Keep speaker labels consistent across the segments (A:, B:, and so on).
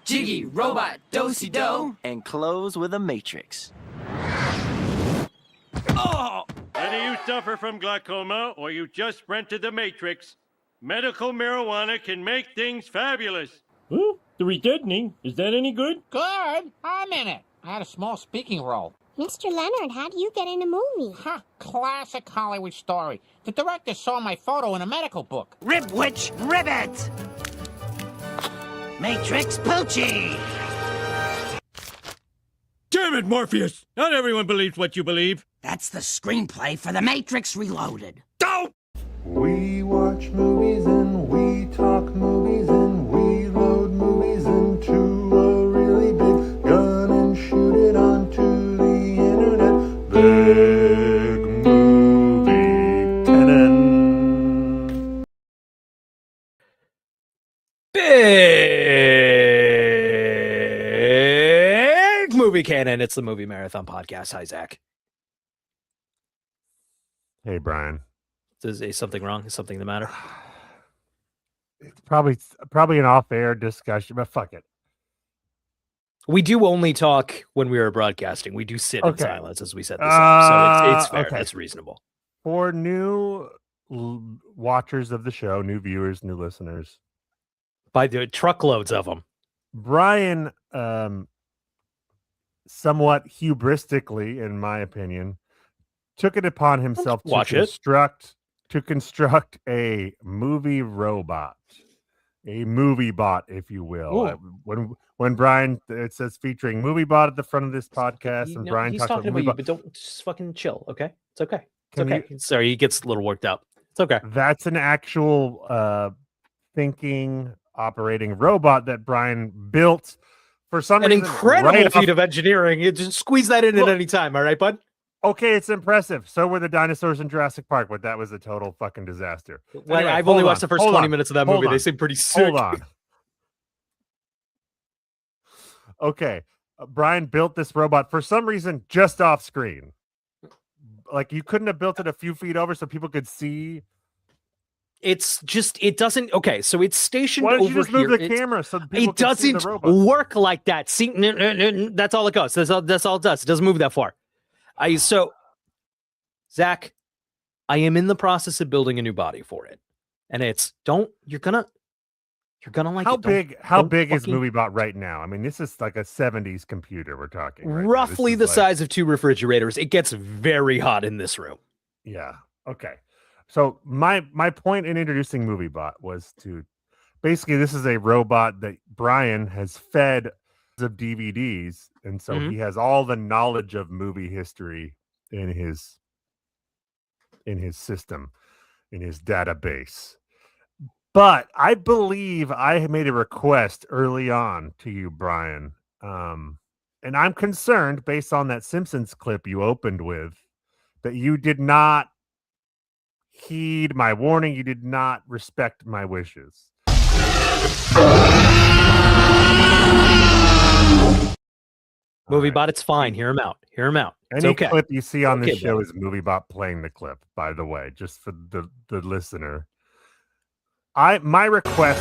A: Jiggy, robot, do-si-do.
B: And close with a matrix.
A: Oh!
C: Whether you suffer from glaucoma or you just rented the Matrix, medical marijuana can make things fabulous.
D: Huh? The redetoning? Is that any good?
E: Good. I'm in it. I had a small speaking role.
F: Mr. Leonard, how do you get in a movie?
E: Ha! Classic Hollywood story. The director saw my photo in a medical book.
G: Ribwitch Ribbit! Matrix Poochie!
C: Damn it, Morpheus! Not everyone believes what you believe.
G: That's the screenplay for The Matrix Reloaded.
C: Don't!
H: We watch movies and we talk movies and we load movies into a really big gun and shoot it onto the internet. Big Movie Cannon.
I: Big Movie Cannon. It's the Movie Marathon Podcast. Hi, Zach.
J: Hey, Brian.
I: Is something wrong? Is something the matter?
J: It's probably an off-air discussion, but fuck it.
I: We do only talk when we are broadcasting. We do sit in silence as we set this up, so it's fair.
J: Okay.
I: That's reasonable.
J: For new watchers of the show, new viewers, new listeners,
I: by the truckloads of them,
J: Brian, somewhat hubristically, in my opinion, took it upon himself to construct a movie robot, a movie bot, if you will. When Brian, it says featuring movie bot at the front of this podcast, and Brian
I: he's
J: talks
I: talking about you, but don't just fucking chill, okay? It's okay. It's okay. Sorry, he gets a little worked up. It's okay.
J: That's an actual thinking, operating robot that Brian built for some reason.
I: An incredible feat of engineering. You just squeeze that in at any time, all right, bud?
J: Okay, it's impressive. So were the dinosaurs in Jurassic Park, but that was a total fucking disaster.
I: Well,
J: Anyway,
I: I've only watched the first 20 minutes of that movie. They seem pretty sick.
J: Hold on. Okay, Brian built this robot for some reason just off screen. Like you couldn't have built it a few feet over so people could see.
I: It's just, it doesn't. Okay, so it's stationed
J: Why don't
I: over
J: you just move
I: here.
J: the camera so people
I: it
J: can see the
I: doesn't
J: robot?
I: work like that. See, that's all it goes. That's all it does. It doesn't move that far. So, Zach, I am in the process of building a new body for it, and you're gonna like
J: how
I: it.
J: big? How big is MovieBot right now? I mean, this is like a 70s computer we're talking. Right
I: roughly the size of 2 refrigerators. It gets very hot in this room.
J: Yeah. Okay. So my point in introducing MovieBot was to basically this is a robot that Brian has fed of DVDs, and so he has all the knowledge of movie history in his system, in his database. But I believe I made a request early on to you, Brian, and I'm concerned based on that Simpsons clip you opened with that you did not heed my warning. You did not respect my wishes.
I: MovieBot, it's fine. Hear him out. It's
J: Any
I: okay.
J: clip you see on this show is MovieBot playing the clip, by the way, just for the listener. My request.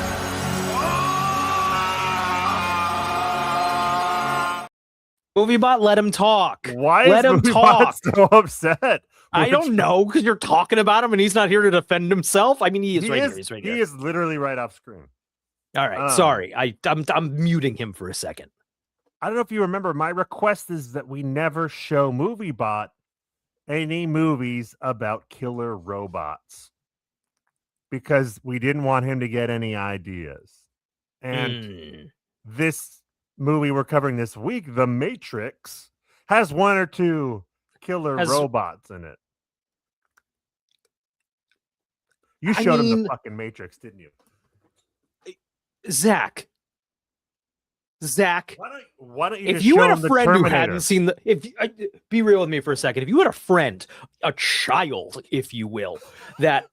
I: MovieBot, let him talk.
J: Why
I: let
J: is
I: him
J: MovieBot
I: talk?
J: so upset?
I: I don't know, because you're talking about him and he's not here to defend himself. I mean, he is
J: He
I: right
J: is,
I: here. He's right
J: he
I: here.
J: is literally right off screen.
I: All right, sorry. I'm muting him for a second.
J: I don't know if you remember, my request is that we never show MovieBot any movies about killer robots because we didn't want him to get any ideas. And this movie we're covering this week, The Matrix, has 1 or 2 killer robots in it. You showed him the fucking Matrix, didn't you?
I: Zach,
J: why don't you
I: if
J: just
I: you
J: show
I: had a
J: him the
I: friend who
J: Terminator?
I: hadn't seen be real with me for a second. If you had a friend, a child, if you will, that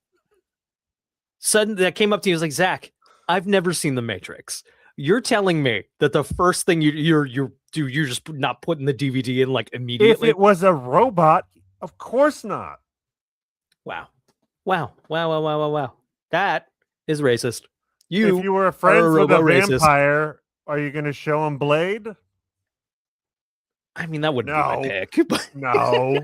I: came up to you and was like, Zach, I've never seen The Matrix. You're telling me that the first thing you're just not putting the DVD in like immediately?
J: If it was a robot, Of course not.
I: Wow. That is racist.
J: If you were friends with a vampire, are you going to show him Blade?
I: I mean, that wouldn't be my pick. But
J: No.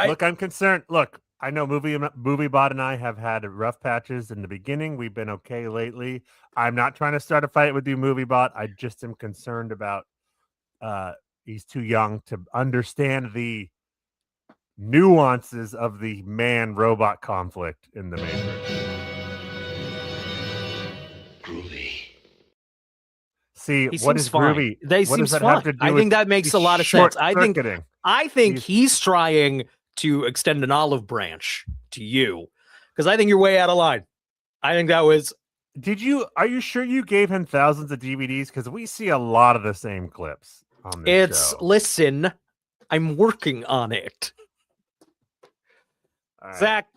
J: Look, I'm concerned. Look, I know MovieBot and I have had rough patches in the beginning. We've been okay lately. I'm not trying to start a fight with you, MovieBot. I just am concerned about he's too young to understand the nuances of the man-robot conflict in the Matrix.
A: Groovy.
J: See,
I: he
J: what
I: seems
J: is
I: fine.
J: groovy?
I: They
J: what
I: seem
J: does that
I: fine.
J: have to do
I: I
J: with
I: think that makes a lot of sense. I think he's trying to extend an olive branch to you because I think you're way out of line. I think that was.
J: Are you sure you gave him thousands of DVDs? Because we see a lot of the same clips on this show.
I: Listen, I'm working on it. Right. Zach,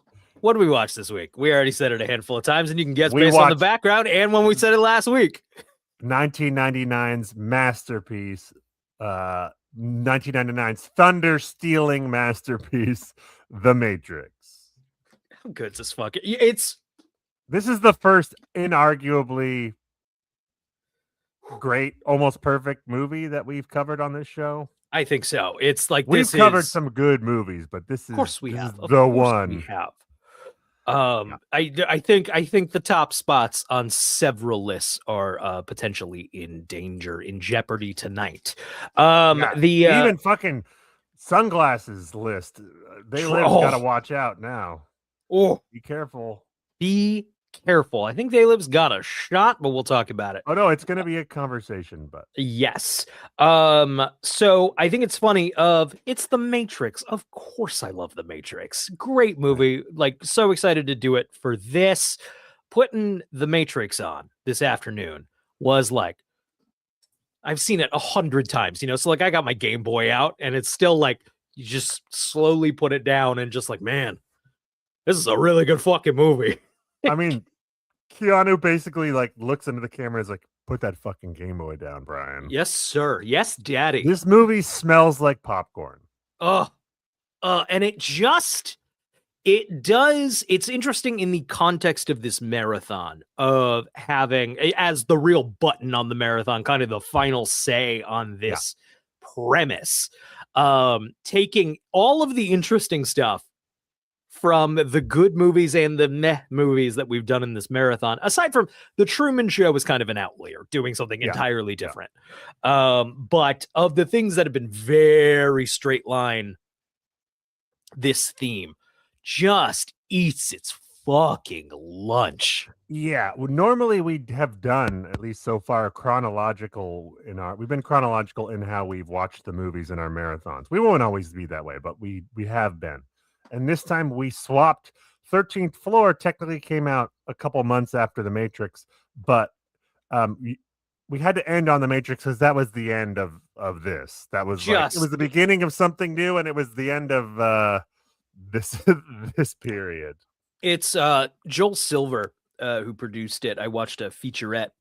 I: what did we watch this week? We already said it a handful of times, and you can guess based on the background and when we said it last week.
J: 1999's masterpiece, 1999's thunder-stealing masterpiece, The Matrix.
I: How good is this fucking?
J: This is the first inarguably great, almost perfect movie that we've covered on this show.
I: I think so. It's like
J: we've covered some good movies, but this is,
I: of course we have.
J: the one.
I: We have. I think the top spots on several lists are potentially in danger, in jeopardy tonight. Even
J: fucking sunglasses list. They gotta watch out now.
I: Oh,
J: be careful.
I: Be careful. I think They Live's got a shot, but we'll talk about it.
J: Oh no, it's gonna be a conversation, but
I: yes. So I think it's funny it's The Matrix. Of course I love The Matrix. Great movie. Like, so excited to do it for this. Putting The Matrix on this afternoon was like, I've seen it 100 times, so like I got my Game Boy out and it's still like, you just slowly put it down and just like, man, this is a really good fucking movie.
J: I mean, Keanu basically like looks into the camera and is like, put that fucking Game Boy down, Brian.
I: Yes, sir. Yes, daddy.
J: This movie smells like popcorn.
I: And it does. It's interesting in the context of this marathon of having as the real button on the marathon, kind of the final say on this premise, taking all of the interesting stuff from the good movies and the meh movies that we've done in this marathon, aside from The Truman Show was kind of an outlier, doing something entirely different. But of the things that have been very straight line, this theme just eats its fucking lunch.
J: Yeah, well, normally we have done, at least so far, we've been chronological in how we've watched the movies in our marathons. We won't always be that way, but we have been. And this time we swapped. 13th Floor technically came out a couple months after The Matrix, but we had to end on The Matrix because that was the end of this. That was it was the beginning of something new, and it was the end of this period.
I: It's Joel Silver who produced it. I watched a featurette.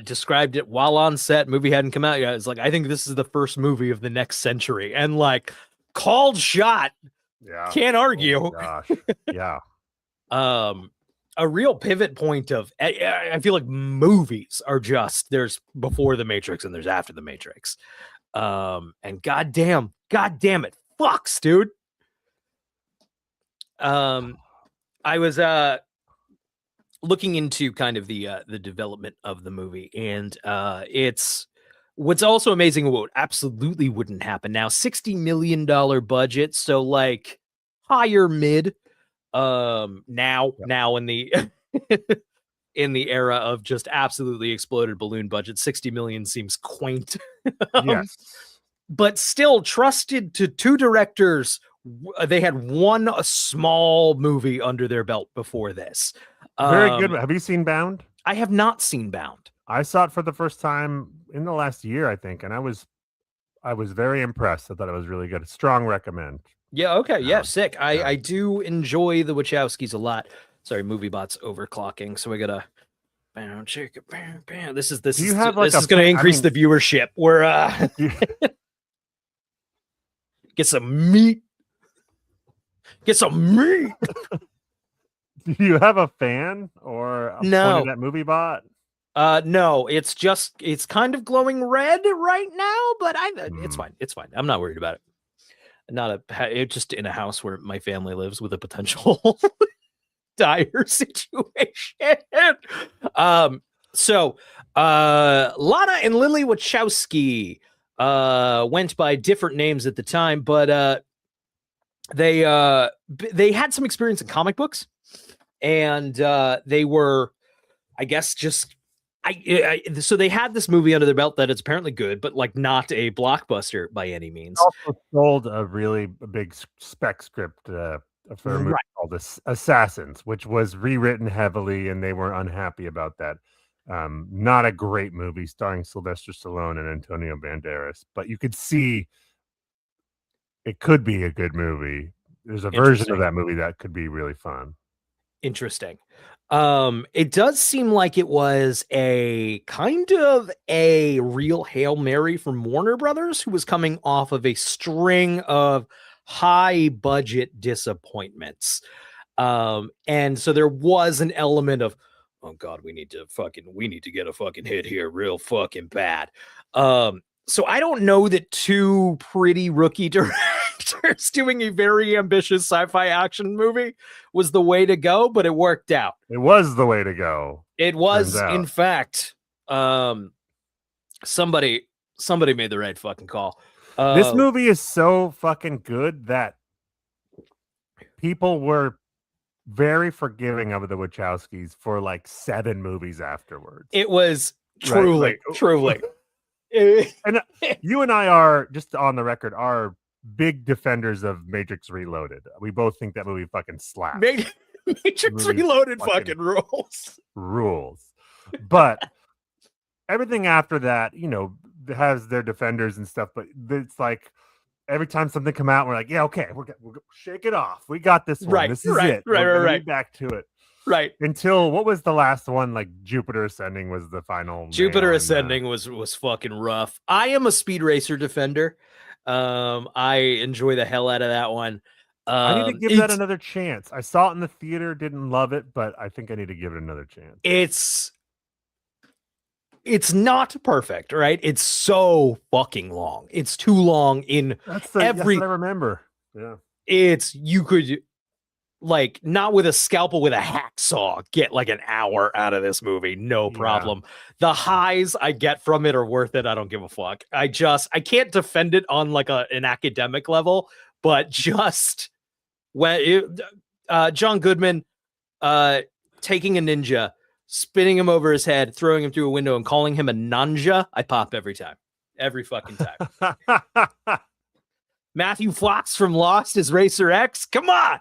I: Described it while on set. Movie hadn't come out yet. It's like, I think this is the first movie of the next century, and like, called shot.
J: Yeah,
I: can't argue.
J: Oh gosh. Yeah.
I: A real pivot point of I feel like movies are just there's before The Matrix and there's after The Matrix. And goddamn it, fucks, dude. I was looking into kind of the development of the movie, and it's what's also amazing, what absolutely wouldn't happen now, $60 million budget, so like higher mid now in the in the era of just absolutely exploded balloon budget. 60 million seems quaint.
J: Yes,
I: but still trusted to two directors. They had one small movie under their belt before this.
J: Very good. Have you seen Bound?
I: I have not seen Bound.
J: I saw it for the first time in the last year, I think, and I was very impressed. I thought it was really good. Strong recommend.
I: Yeah, okay. Yeah, sick. I do enjoy the Wachowskis a lot. Sorry, MovieBot's overclocking, so we gotta This is
J: Do you have, like,
I: this is going to increase the viewership. We're get some meat. Get some meat.
J: Do you have a fan or a
I: No.
J: pointed at movie bot?
I: No, it's kind of glowing red right now, but it's fine. It's fine. I'm not worried about it. It's just in a house where my family lives with a potential dire situation. So Lana and Lily Wachowski went by different names at the time, but they had some experience in comic books, and they were, I guess, just so they had this movie under their belt that it's apparently good, but like not a blockbuster by any means.
J: Also sold a really big spec script for a movie called Assassins, which was rewritten heavily, and they were unhappy about that. Not a great movie starring Sylvester Stallone and Antonio Banderas, but you could see it could be a good movie. There's a version of that movie that could be really fun.
I: Interesting. It does seem like it was a kind of a real Hail Mary from Warner Brothers, who was coming off of a string of high budget disappointments. And so there was an element of, oh God, we need to get a fucking hit here real fucking bad. So I don't know that two pretty rookie directors doing a very ambitious sci-fi action movie was the way to go, but it worked out.
J: It was the way to go.
I: It was, in fact, somebody made the right fucking call.
J: This movie is so fucking good that people were very forgiving of the Wachowskis for like 7 movies afterwards.
I: It was truly.
J: And you and I are, just on the record, are big defenders of Matrix Reloaded. We both think that movie fucking slaps.
I: Matrix Reloaded fucking
J: rules. But everything after that, has their defenders and stuff. But it's like every time something come out, we're like, yeah, okay, we'll shake it off. We got this one.
I: Right,
J: this is
I: right,
J: it.
I: Right.
J: Back to it.
I: Right.
J: Until what was the last one? Like Jupiter Ascending was the final.
I: Jupiter Ascending was fucking rough. I am a Speed Racer defender. I enjoy the hell out of that one.
J: I need to give that another chance. I saw it in the theater, didn't love it, but I think I need to give it another chance. It's not perfect, right? It's so fucking long. It's too long in that's what I remember. Yeah.
I: You could, like, not with a scalpel, with a hacksaw, get like an hour out of this movie, no problem. The highs I get from it are worth it. I don't give a fuck. I can't defend it on like an academic level, but just when John Goodman taking a ninja, spinning him over his head, throwing him through a window, and calling him a nanja, I pop every time. Every fucking time. Matthew Fox from Lost is Racer X. Come on.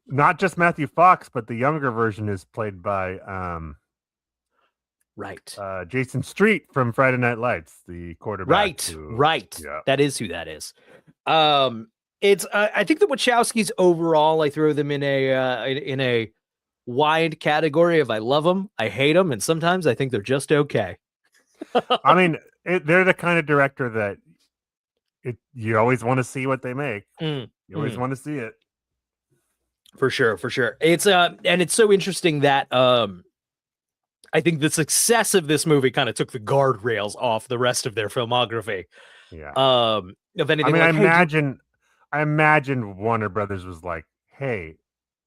J: Not just Matthew Fox, but the younger version is played by Jason Street from Friday Night Lights, the quarterback.
I: Right. Yeah. That is who that is. It's I think the Wachowskis overall, I throw them in a wide category of I love them, I hate them, and sometimes I think they're just okay.
J: I mean, they're the kind of director that you always want to see what they make. You always want to see it.
I: For sure. It's and it's so interesting that I think the success of this movie kind of took the guardrails off the rest of their filmography.
J: Yeah.
I: If anything,
J: I mean, I imagine Warner Brothers was like, hey,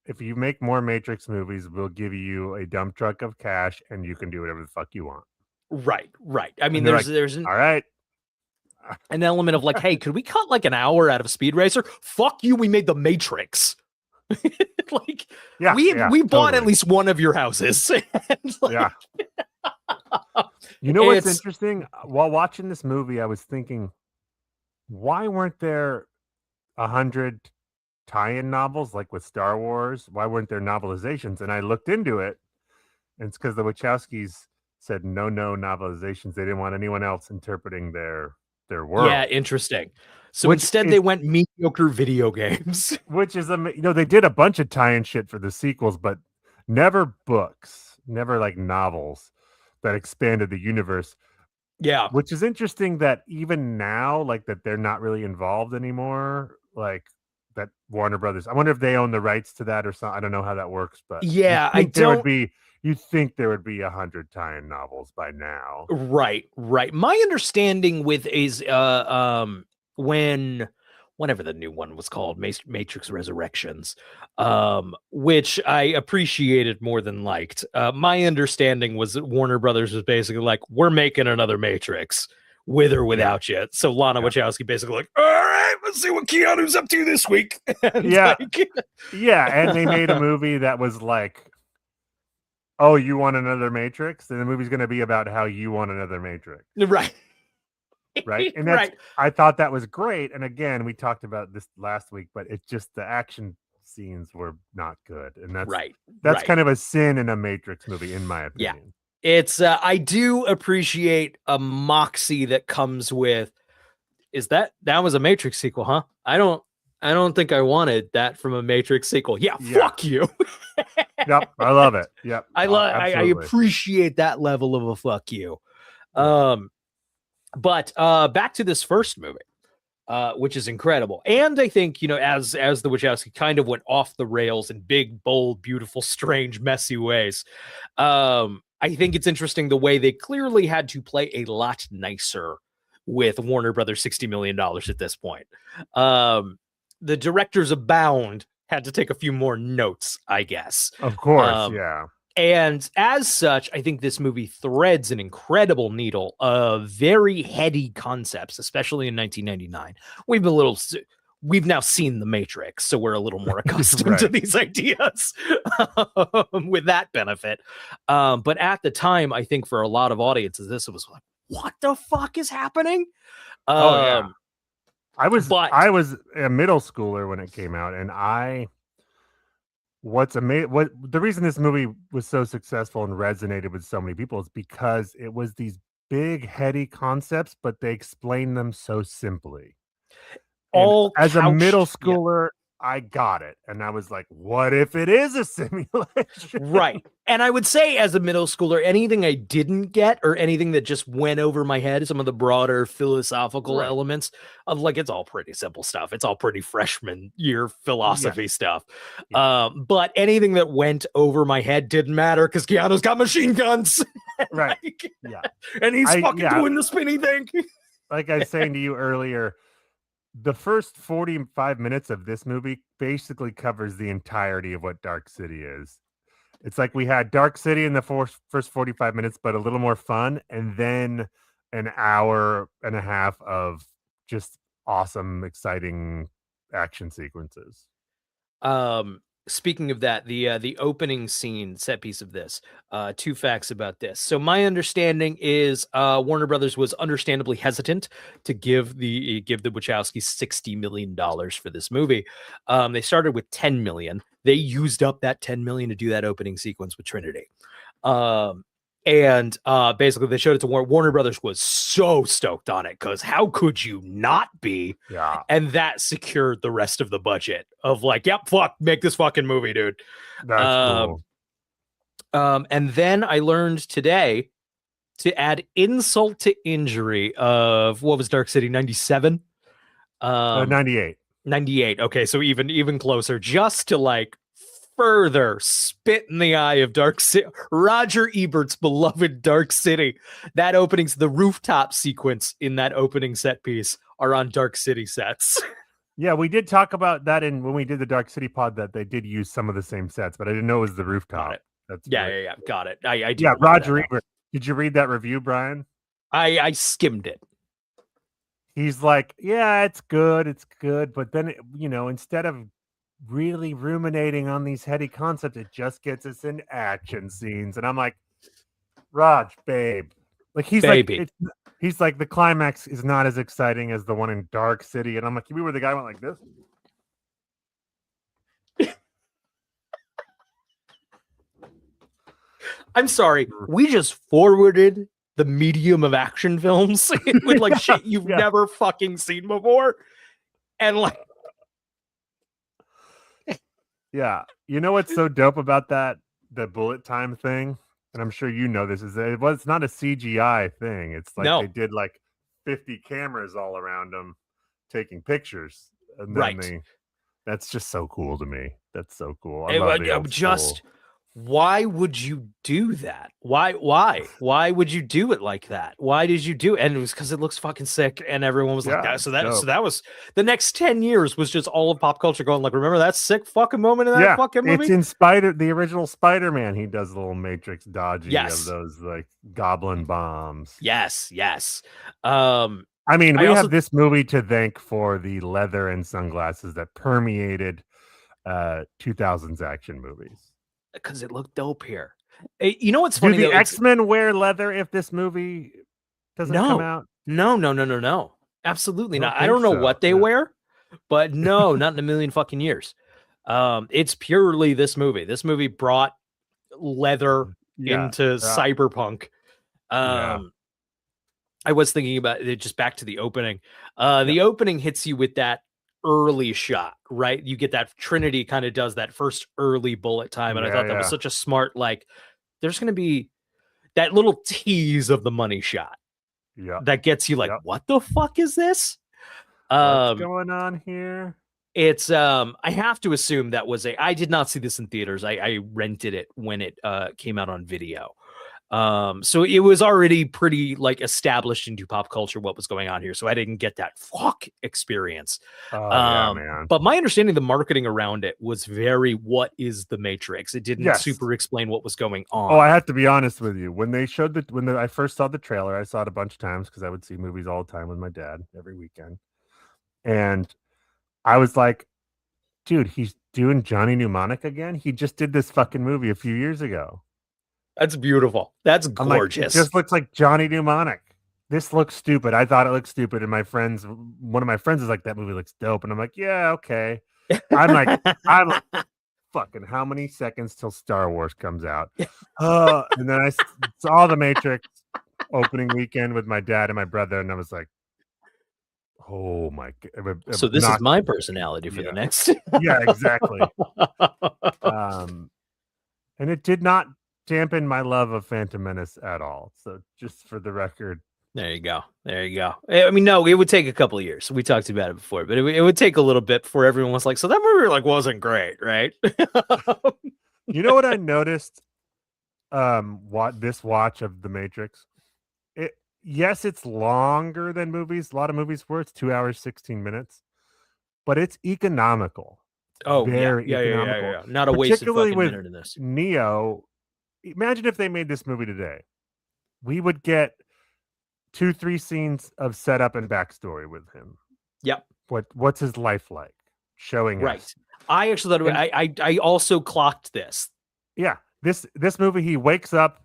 J: if you make more Matrix movies, we'll give you a dump truck of cash and you can do whatever the fuck you want.
I: Right. I mean, there's
J: all right.
I: An element of like, hey, could we cut like an hour out of Speed Racer? Fuck you, we made the Matrix. Like, we bought at least one of your houses.
J: Yeah. You know what's interesting? While watching this movie, I was thinking, why weren't there 100 tie-in novels like with Star Wars? Why weren't there novelizations? And I looked into it, and it's because the Wachowskis said no novelizations. They didn't want anyone else interpreting their world.
I: Yeah, interesting. So instead, they went mediocre video games.
J: Which is, they did a bunch of tie-in shit for the sequels, but never books. never like novels that expanded the universe.
I: Yeah.
J: Which is interesting that even now, like that they're not really involved anymore. Like that Warner Brothers. I wonder if they own the rights to that or something. I don't know how that works, but
I: Yeah, I
J: you'd think there would be 100 tie-in novels by now.
I: Right. My understanding with is whenever the new one was called Matrix Resurrections, which I appreciated more than liked. My understanding was that Warner Brothers was basically like, we're making another Matrix with or without you. So Lana Wachowski basically like, all right, let's see what Keanu's up to this week. And
J: Yeah.
I: like,
J: Yeah, and they made a movie that was like, oh, you want another Matrix? And the movie's going to be about how you want another Matrix.
I: right.
J: Right. And that's, I thought that was great. And again, we talked about this last week, but it's just the action scenes were not good. And that's kind of a sin in a Matrix movie, in my opinion.
I: Yeah. It's I do appreciate a moxie that comes with that was a Matrix sequel, huh? I don't think I wanted that from a Matrix sequel. Yeah. Fuck you.
J: Yep, I love it. Yep.
I: I appreciate that level of a fuck you. But back to this first movie, which is incredible. And I think, as the Wachowski kind of went off the rails in big, bold, beautiful, strange, messy ways. I think it's interesting the way they clearly had to play a lot nicer with Warner Brothers $60 million at this point. The directors abound had to take a few more notes, I guess.
J: Of course, yeah.
I: And as such, I think this movie threads an incredible needle of very heady concepts, especially in 1999. We've now seen The Matrix, so we're a little more accustomed to these ideas with that benefit. But at the time, I think for a lot of audiences, this was like, what the fuck is happening?
J: I was a middle schooler when it came out, and the reason this movie was so successful and resonated with so many people is because it was these big heady concepts, but they explained them so simply. As a middle schooler, I got it. And I was like, what if it is a simulation?
I: Right. And I would say as a middle schooler, anything I didn't get or anything that just went over my head, some of the broader philosophical elements of like, it's all pretty simple stuff. It's all pretty freshman year philosophy stuff. But anything that went over my head didn't matter because Keanu's got machine guns.
J: Right.
I: And he's fucking doing the spinny thing.
J: Like I was saying to you earlier, the first 45 minutes of this movie basically covers the entirety of what Dark City is. It's like we had Dark City in the first 45 minutes, but a little more fun. And then an hour and a half of just awesome, exciting action sequences.
I: Speaking of that, the opening scene set piece of this, two facts about this. So my understanding is Warner Brothers was understandably hesitant to give the Wachowski $60 million for this movie. They started with $10 million. They used up that $10 million to do that opening sequence with Trinity. And basically they showed it to Warner Brothers was so stoked on it because how could you not be?
J: Yeah.
I: And that secured the rest of the budget of like, yep, fuck, make this fucking movie, dude.
J: That's cool.
I: And then I learned today to add insult to injury of what was Dark City 97?
J: 98.
I: 98. Okay, so even closer, just to like further spit in the eye of Dark City, Roger Ebert's beloved Dark City. That openings, the rooftop sequence in that opening set piece are on Dark City sets.
J: Yeah, we did talk about that when we did the Dark City pod that they did use some of the same sets, but I didn't know it was the rooftop. That's
I: yeah, got it. I
J: yeah, Roger Ebert. Did you read that review, Brian?
I: I skimmed it.
J: He's like, yeah, it's good, but then instead of really ruminating on these heady concepts, it just gets us in action scenes, and I'm like, Raj, babe, like he's like the climax is not as exciting as the one in Dark City, and I'm like, you were the guy who went like this.
I: I'm sorry, we just forwarded the medium of action films with like shit you've never fucking seen before, and like.
J: Yeah. You know what's so dope about that? The bullet time thing? and I'm sure you know this, is that it's not a CGI thing. It's like they
I: No.
J: did like 50 cameras all around them taking pictures. And then
I: Right.
J: that's just so cool to me. That's so cool. I
I: It
J: love
I: would-
J: the old
I: just
J: school.
I: why would you do that? Why would you do it like that? Why did you do it? And it was because it looks fucking sick, and everyone was like
J: Yeah,
I: that.
J: it's
I: So
J: dope.
I: that was the next 10 years was just all of pop culture going like, remember that sick fucking moment in that
J: Yeah,
I: fucking movie?
J: it's in the original Spider-Man. He does a little Matrix dodgy
I: Yes.
J: of those like goblin bombs.
I: Yes.
J: I mean,
I: I
J: we
I: also-
J: have this movie to thank for the leather and sunglasses that permeated 2000s action movies.
I: because it looked dope here. You know what's
J: Do
I: funny
J: the
I: though? It's-
J: X-Men wear leather if this movie doesn't come out?
I: No. Absolutely
J: Don't
I: not. I
J: think
I: don't know
J: so,
I: what they
J: yeah.
I: wear, but no, not in a million fucking years. It's purely this movie. This movie brought leather
J: Yeah,
I: into cyberpunk.
J: Yeah.
I: I was thinking about it just back to the opening. The opening hits you with that early shot, right? You get that Trinity kind of does that first early bullet time. And I thought that was such a smart, like, there's going to be that little tease of the money shot that gets you like, what the fuck is this?
J: What's going on here?
I: It's I have to assume that was I did not see this in theaters. I rented it when it came out on video. So it was already pretty like established into pop culture what was going on here. So I didn't get that fuck experience.
J: Yeah, man.
I: But my understanding, the marketing around it was very, what is the Matrix? It didn't
J: Yes.
I: super explain what was going on.
J: Oh, I have to be honest with you. When they showed I first saw the trailer, I saw it a bunch of times because I would see movies all the time with my dad every weekend. And I was like, dude, he's doing Johnny Mnemonic again? He just did this fucking movie a few years ago.
I: That's beautiful. That's
J: I'm like,
I: gorgeous.
J: it just looks like Johnny Mnemonic. This looks stupid. I thought it looked stupid. And one of my friends is like, that movie looks dope. And I'm like, yeah, okay. I'm like, fucking how many seconds till Star Wars comes out? And then I saw The Matrix opening weekend with my dad and my brother. And I was like, oh my God.
I: So this is my personality for the next.
J: Yeah, exactly. And it did not dampen my love of Phantom Menace at all. So just for the record.
I: There you go. I mean, no, it would take a couple of years. We talked about it before, but it would take a little bit before everyone was like, so that movie like wasn't great, right?
J: You know what I noticed? This watch of The Matrix. Yes, it's longer than movies. A lot of movies were. It's 2 hours, 16 minutes, but it's economical.
I: Oh,
J: very
I: yeah.
J: economical.
I: Not a wasted
J: Particularly
I: fucking
J: with
I: minute in this.
J: Neo. Imagine if they made this movie today. We would get 2-3 scenes of setup and backstory with him.
I: Yep.
J: What's his life like? Showing
I: right.
J: us.
I: I actually thought I also clocked this.
J: Yeah. This movie, he wakes up,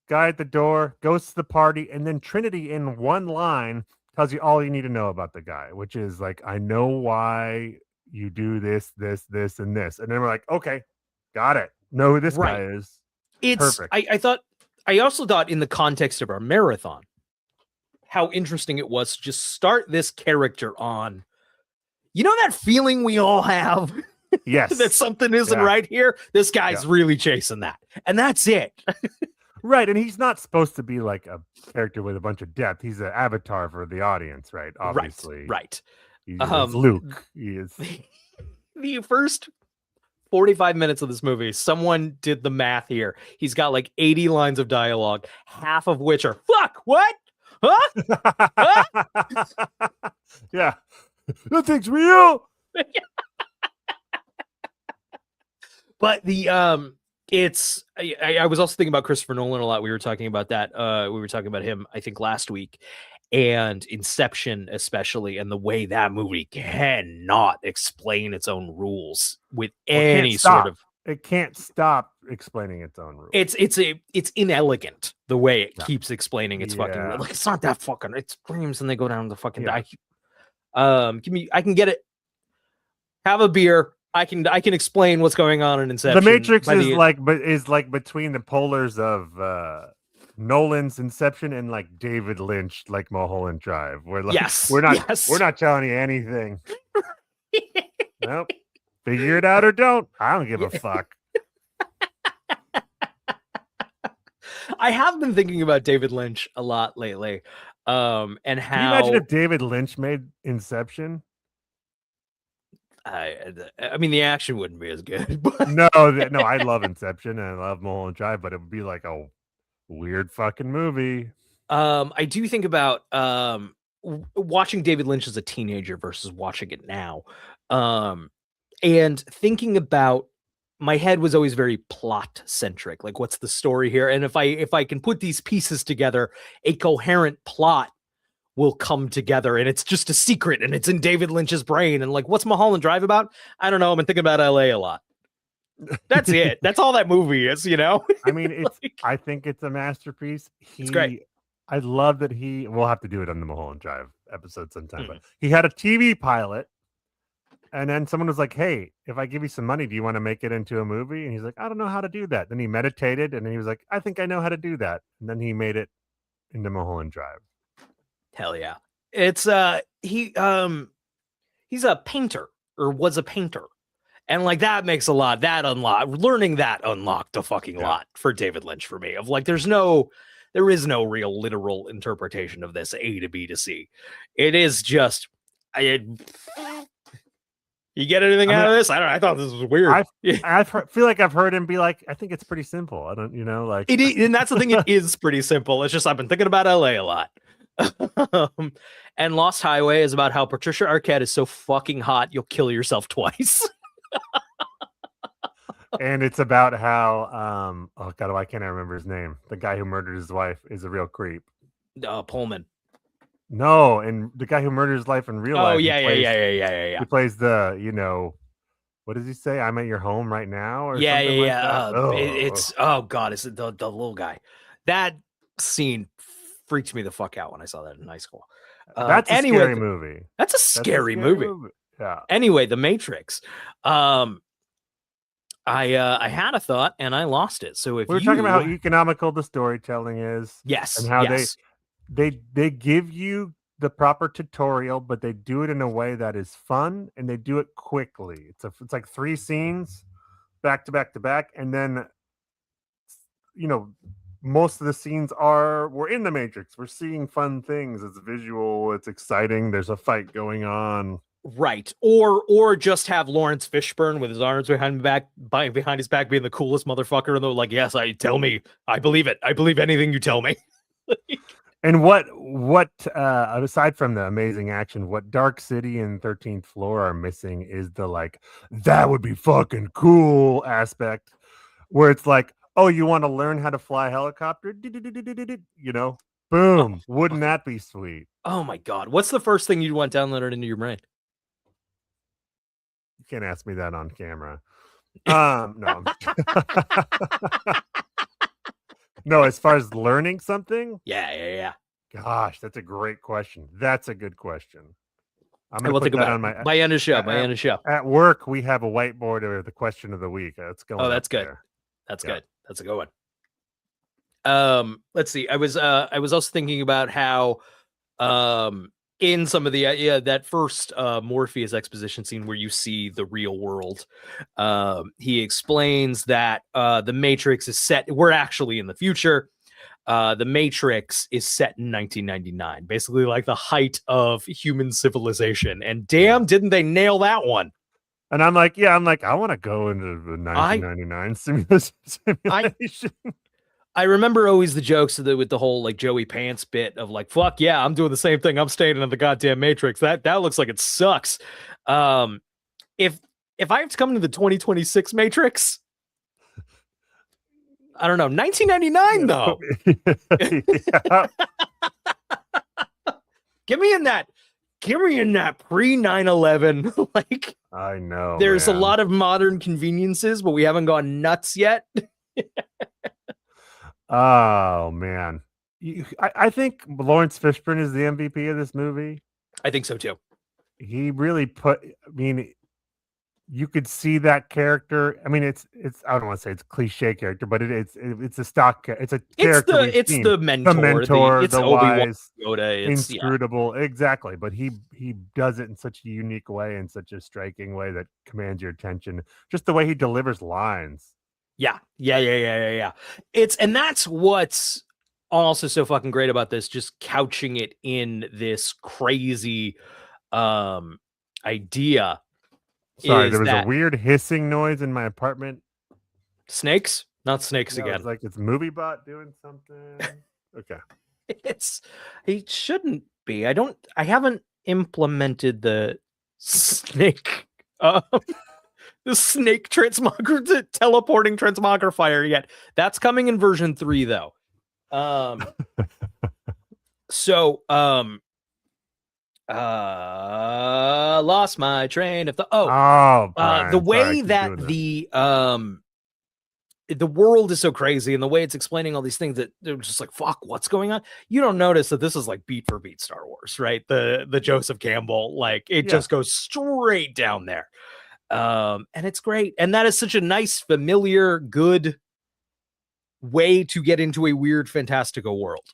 J: guy at the door, goes to the party, and then Trinity in one line tells you all you need to know about the guy, which is like, I know why you do this, and this. And then we're like, okay, got it. Know who this guy is.
I: It's perfect. I also thought in the context of our marathon, how interesting it was to just start this character on. You know that feeling we all have?
J: Yes.
I: That something isn't right here? This guy's really chasing that. And that's it.
J: Right. And he's not supposed to be like a character with a bunch of depth. He's an avatar for the audience, right? Obviously.
I: Right.
J: He's Luke. He is.
I: The first 45 minutes of this movie, someone did the math here. He's got like 80 lines of dialogue, half of which are, fuck, what? Huh? Huh?
J: Yeah. That thing's real.
I: But the it's I was also thinking about Christopher Nolan a lot. We were talking about that. We were talking about him, I think, last week, and Inception especially, and the way that movie cannot explain its own rules with any sort of.
J: It can't stop explaining its own rules.
I: It's inelegant the way it keeps explaining its fucking. Like, it's not that fucking. It screams and they go down the fucking. I can get it. Have a beer. I can explain what's going on in Inception.
J: The Matrix is like between the polars of Nolan's Inception and like David Lynch, like Mulholland Drive. We're like, we're not telling you anything. Nope. Figure it out or don't. I don't give a fuck.
I: I have been thinking about David Lynch a lot lately, and how.
J: Can you imagine if David Lynch made Inception?
I: I mean, the action wouldn't be as good. But
J: No, no, I love Inception and I love Mulholland Drive, but it would be like a weird fucking movie.
I: I do think about watching David Lynch as a teenager versus watching it now, and thinking about. My head was always very plot centric. Like, what's the story here? And if I can put these pieces together, a coherent plot will come together, and it's just a secret, and it's in David Lynch's brain. And like, what's Mulholland Drive about? I don't know. I've been thinking about LA a lot. That's it. That's all that movie is, you know?
J: I mean, it's. I think it's a masterpiece.
I: It's great.
J: I love that we'll have to do it on the Mulholland Drive episode sometime, but he had a TV pilot. And then someone was like, hey, if I give you some money, do you want to make it into a movie? And he's like, I don't know how to do that. Then he meditated and then he was like, I think I know how to do that. And then he made it into Mulholland Drive.
I: Hell yeah. It's he's a painter, or was a painter. And like that makes a lot. Learning that unlocked a fucking lot for David Lynch for me. Of like there is no real literal interpretation of this A to B to C. It is just you get anything out of this? I don't know. I thought this was weird.
J: I feel like I've heard him be like, I think it's pretty simple. I don't, like
I: it is, and that's the thing. It is pretty simple. It's just I've been thinking about LA a lot. And Lost Highway is about how Patricia Arquette is so fucking hot you'll kill yourself twice.
J: And it's about how oh god, why can't I remember his name? The guy who murdered his wife is a real creep.
I: Pullman.
J: No, and the guy who murdered his life in real life.
I: Oh yeah.
J: He plays the, what does he say? I'm at your home right now, or something like that?
I: It's oh god, is it the little guy? That scene freaked me the fuck out when I saw that in high school.
J: That's a scary movie.
I: That's a scary movie.
J: Yeah.
I: Anyway, The Matrix. I had a thought and I lost it. So if
J: we're talking about how economical the storytelling is,
I: yes,
J: and how they give you the proper tutorial, but they do it in a way that is fun and they do it quickly. It's like 3 scenes back to back to back, and then most of the scenes we're in the Matrix. We're seeing fun things. It's visual. It's exciting. There's a fight going on.
I: Right. Or just have Lawrence Fishburne with his arms behind his back being the coolest motherfucker. And they're like, yes, tell me. I believe it. I believe anything you tell me.
J: And what aside from the amazing action, what Dark City and 13th Floor are missing is the like, that would be fucking cool aspect, where it's like, oh, you want to learn how to fly a helicopter? Boom. Wouldn't that be sweet?
I: Oh my God. What's the first thing you'd want downloaded into your brain?
J: You can't ask me that on camera. No. No, as far as learning something?
I: Yeah.
J: Gosh, that's a great question. That's a good question. I'm
I: going to put that on my end of show.
J: At work, we have a whiteboard of the question of the week. That's going.
I: Oh, that's good.
J: There.
I: That's good. That's a good one. Let's see. I was also thinking about how in some of the that first Morpheus exposition scene where you see the real world, he explains that the Matrix is set. We're actually in the future. The Matrix is set in 1999, basically like the height of human civilization. And damn, didn't they nail that one?
J: And I'm like, I want to go into the 1999 simulation.
I: I remember always the jokes with the whole like Joey Pants bit of like, fuck yeah, I'm doing the same thing. I'm staying in the goddamn Matrix. That looks like it sucks. If I have to come into the 2026 Matrix, I don't know, 1999 though. Give me in that pre 9/11. Like,
J: I know
I: there's a lot of modern conveniences, but we haven't gone nuts yet.
J: Oh man, I think Lawrence Fishburne is the MVP of this movie.
I: I think so too.
J: He really you could see that character. I mean, it's I don't want to say it's cliche character, but it's a stock. It's a character.
I: It's the mentor. It's
J: the
I: Obi-Wan
J: wise,
I: Yoda. It's
J: inscrutable. Yeah. Exactly. But he does it in such a unique way, in such a striking way that commands your attention. Just the way he delivers lines.
I: Yeah. And that's what's also so fucking great about this, just couching it in this crazy idea.
J: Sorry,
I: Is
J: there was a
I: that
J: weird hissing noise in my apartment.
I: snakes? Not snakes
J: Yeah,
I: again.
J: it's like it's MovieBot doing something. Okay.
I: It shouldn't be. I haven't implemented the snake the snake teleporting transmogrifier yet. That's coming in version 3 though. Lost my train of the
J: Brian,
I: the way
J: sorry,
I: that the world is so crazy, and the way it's explaining all these things that they're just like, fuck, what's going on? You don't notice that this is like beat for beat Star Wars, right? The Joseph Campbell, like it just goes straight down there. And it's great. And that is such a nice, familiar, good way to get into a weird, fantastical world.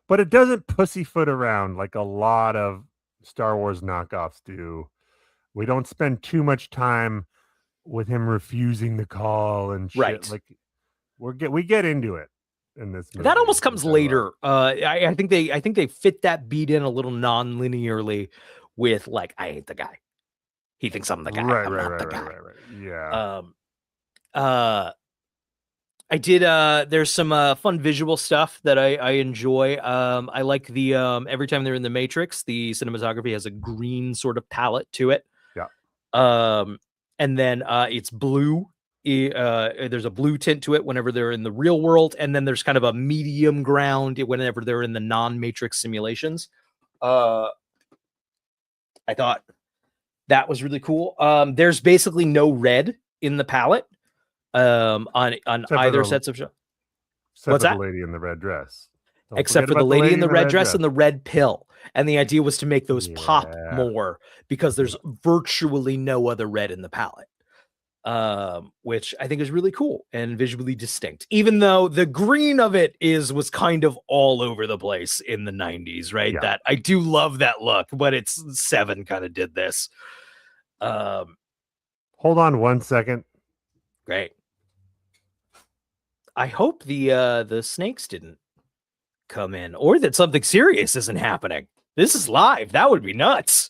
J: But it doesn't pussyfoot around like a lot of Star Wars knockoffs do. We don't spend too much time with him refusing the call and shit.
I: Right.
J: Like we get into it in this movie.
I: That almost comes later. I think they fit that beat in a little non-linearly with like, I ain't the guy. He thinks I'm the guy. I'm not the guy.
J: Yeah.
I: I did there's some fun visual stuff that I enjoy. I like the every time they're in the Matrix, the cinematography has a green sort of palette to it.
J: Yeah.
I: And then it's blue. There's a blue tint to it whenever they're in the real world, and then there's kind of a medium ground whenever they're in the non-Matrix simulations. I thought that was really cool. There's basically no red in the palette on either sets of shots. What's that?
J: The lady in the red dress.
I: Except for the lady in the red dress and the red pill. And the idea was to make those pop more because there's virtually no other red in the palette, which I think is really cool and visually distinct, even though the green of it was kind of all over the place in the 90s, right?
J: Yeah.
I: That I do love that look, but it's 7 kind of did this.
J: Hold on 1 second.
I: Great. I hope the snakes didn't come in, or that something serious isn't happening. This is live. That would be nuts.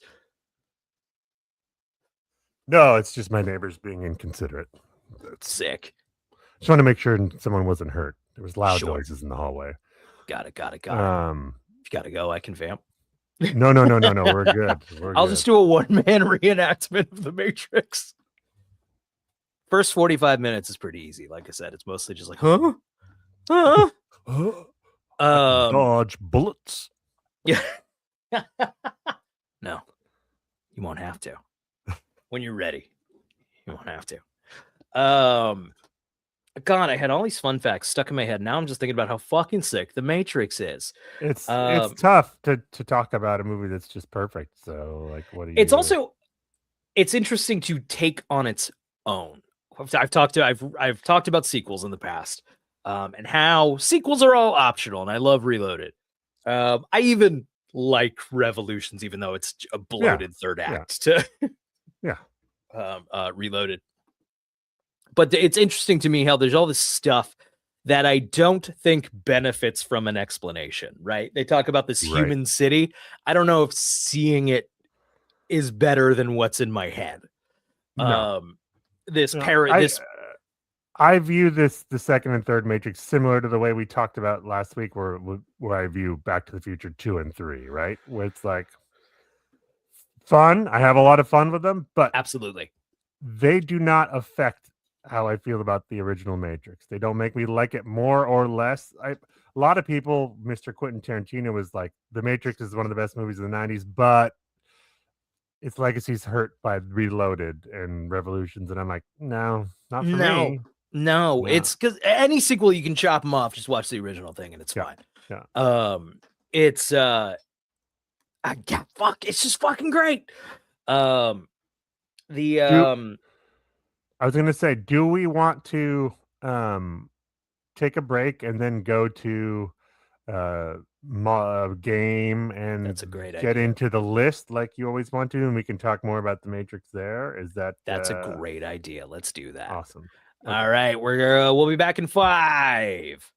J: No, it's just my neighbors being inconsiderate. That's
I: sick.
J: Just want to make sure someone wasn't hurt. There was loud noises in the hallway.
I: Got it. If you gotta go, I can vamp.
J: No. We're good.
I: I'll just do a one-man reenactment of the Matrix. First 45 minutes is pretty easy. Like I said, it's mostly just like, huh?
J: Dodge bullets.
I: Yeah. No, you won't have to. When you're ready, you won't have to. God, I had all these fun facts stuck in my head. Now I'm just thinking about how fucking sick The Matrix is.
J: It's tough to talk about a movie that's just perfect. So, like, what do you?
I: It's interesting to take on its own. I've talked about sequels in the past, and how sequels are all optional, and I love Reloaded. I even like Revolutions, even though it's a bloated third act to Reloaded. But it's interesting to me how there's all this stuff that I don't think benefits from an explanation, right? They talk about this human city. I don't know if seeing it is better than what's in my head.
J: No.
I: I
J: view the second and third Matrix similar to the way we talked about last week, where I view Back to the Future 2 and 3, right? Where it's like fun. I have a lot of fun with them, but
I: absolutely,
J: they do not affect how I feel about the original Matrix. They don't make me like it more or less. A lot of people, Mr. Quentin Tarantino was like, The Matrix is one of the best movies of the 90s, but its legacy's hurt by Reloaded and Revolutions. And I'm like, no, not for me.
I: No, it's because any sequel you can chop them off. Just watch the original thing and it's fine.
J: Yeah.
I: It's it's just fucking great. I
J: was gonna say, do we want to take a break and then go to game and
I: that's a great
J: get
I: idea.
J: into the list like you always want to, and we can talk more about the Matrix there? That's
I: a great idea. Let's do that.
J: Awesome.
I: All right, we'll be back in 5.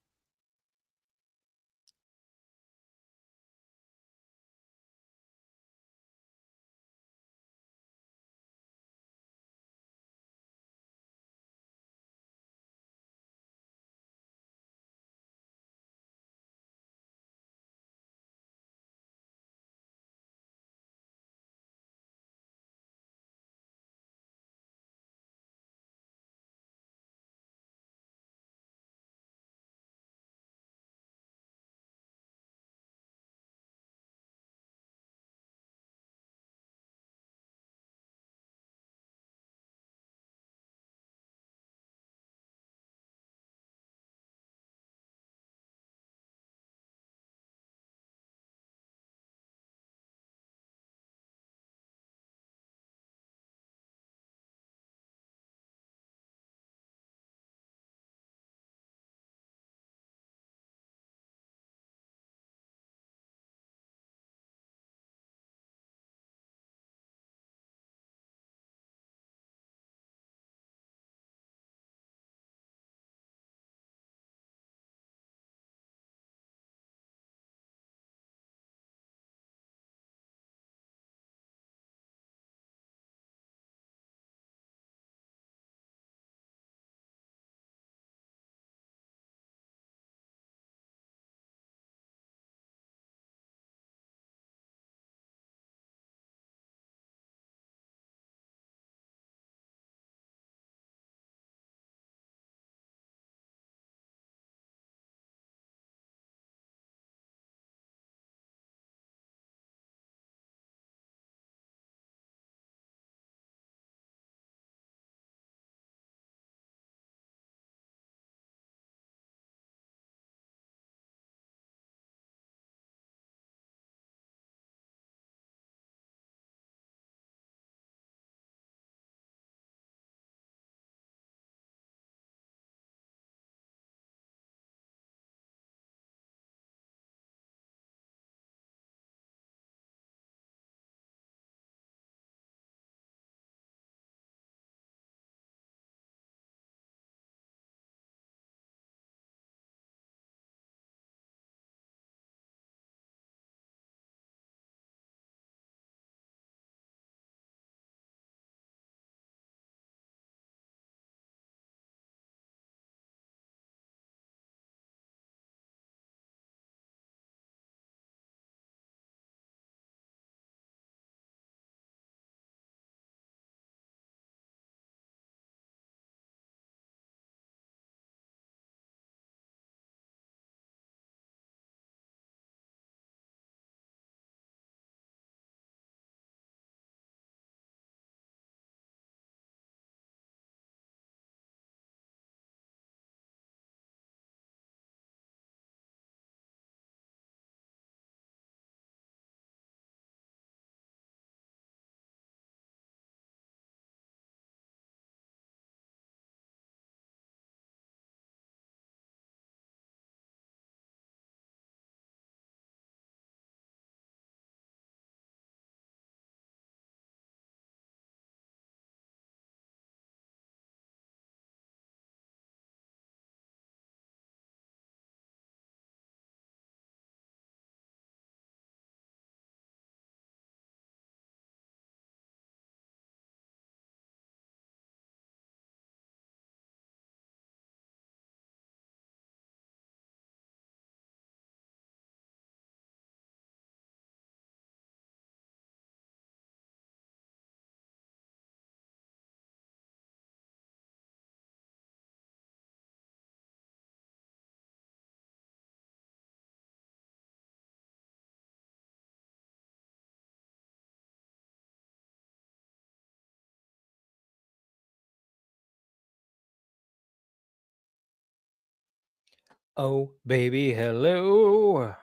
I: Oh, baby, hello.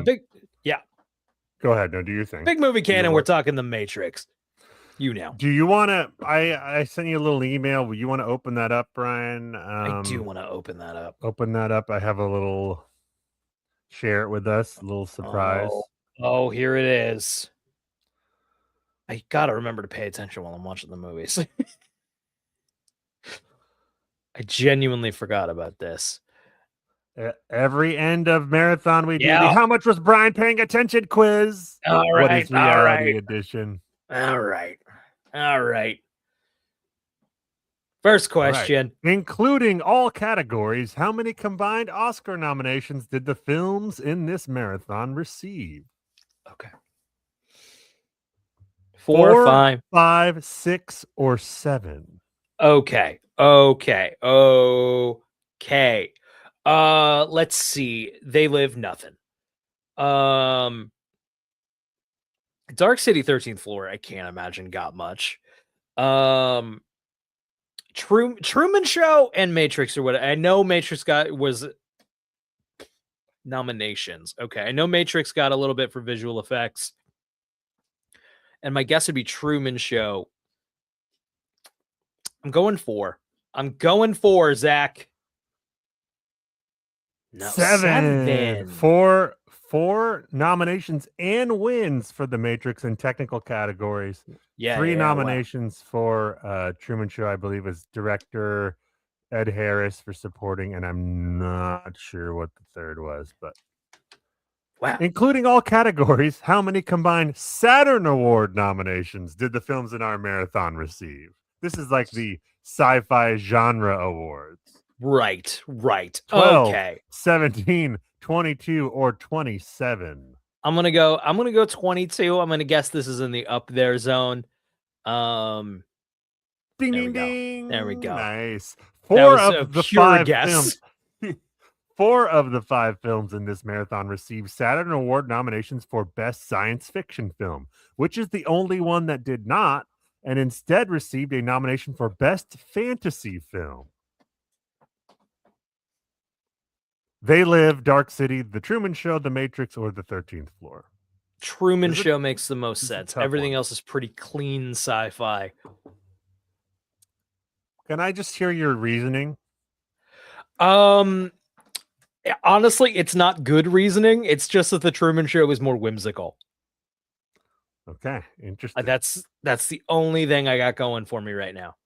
I: Big, yeah,
J: Go ahead. No, do your thing.
I: big movie
J: Do your
I: canon. We're
J: work.
I: talking The Matrix. You know,
J: Do you want to? I sent you a little email. Will you want to open that up, Brian?
I: I do want to open that up.
J: Open that up. I have a little. Share it with us. A little surprise.
I: Oh, here it is. I gotta remember to pay attention while I'm watching the movies. I genuinely forgot about this.
J: Every end of marathon, we do the
I: Yeah.
J: "How much was Brian paying attention?" quiz.
I: All
J: What
I: right.
J: is
I: All
J: reality
I: right.
J: edition?
I: All right. All right. First
J: All right.
I: question.
J: Including all categories, how many combined Oscar nominations did the films in this marathon receive?
I: Okay. 4 or 5.
J: 5, 6, or 7?
I: Okay. Let's see. They Live, nothing. Dark City, 13th Floor, I can't imagine got much. Truman Show and Matrix or what? I know Matrix was nominations. Okay, I know Matrix got a little bit for visual effects, and my guess would be Truman Show. I'm going 4. Zach. No,
J: 7. 4 nominations and wins for The Matrix in technical categories.
I: Yeah,
J: 3
I: wow.
J: nominations for Truman Show, I believe, was director Ed Harris for supporting, and I'm not sure what the third was, but
I: wow.
J: Including all categories, how many combined Saturn Award nominations did the films in our marathon receive? This is like the sci-fi genre awards.
I: Right.
J: 12,
I: Okay.
J: 17, 22, or 27.
I: I'm gonna go 22. I'm gonna guess this is in the up there zone.
J: Ding, ding, ding.
I: There we go.
J: Nice.
I: That
J: Four
I: was a
J: of the
I: pure
J: five
I: guess.
J: films. 4 of the 5 films in this marathon received Saturn Award nominations for Best Science Fiction Film, which is the only one that did not, and instead received a nomination for Best Fantasy Film. They Live, Dark City, The Truman Show, The Matrix, or The 13th Floor.
I: Truman Show makes the most
J: a
I: sense.
J: tough
I: Everything
J: one.
I: else is pretty clean sci-fi.
J: Can I just hear your reasoning?
I: Honestly, it's not good reasoning. It's just that the Truman Show is more whimsical.
J: Okay, interesting.
I: That's the only thing I got going for me right now.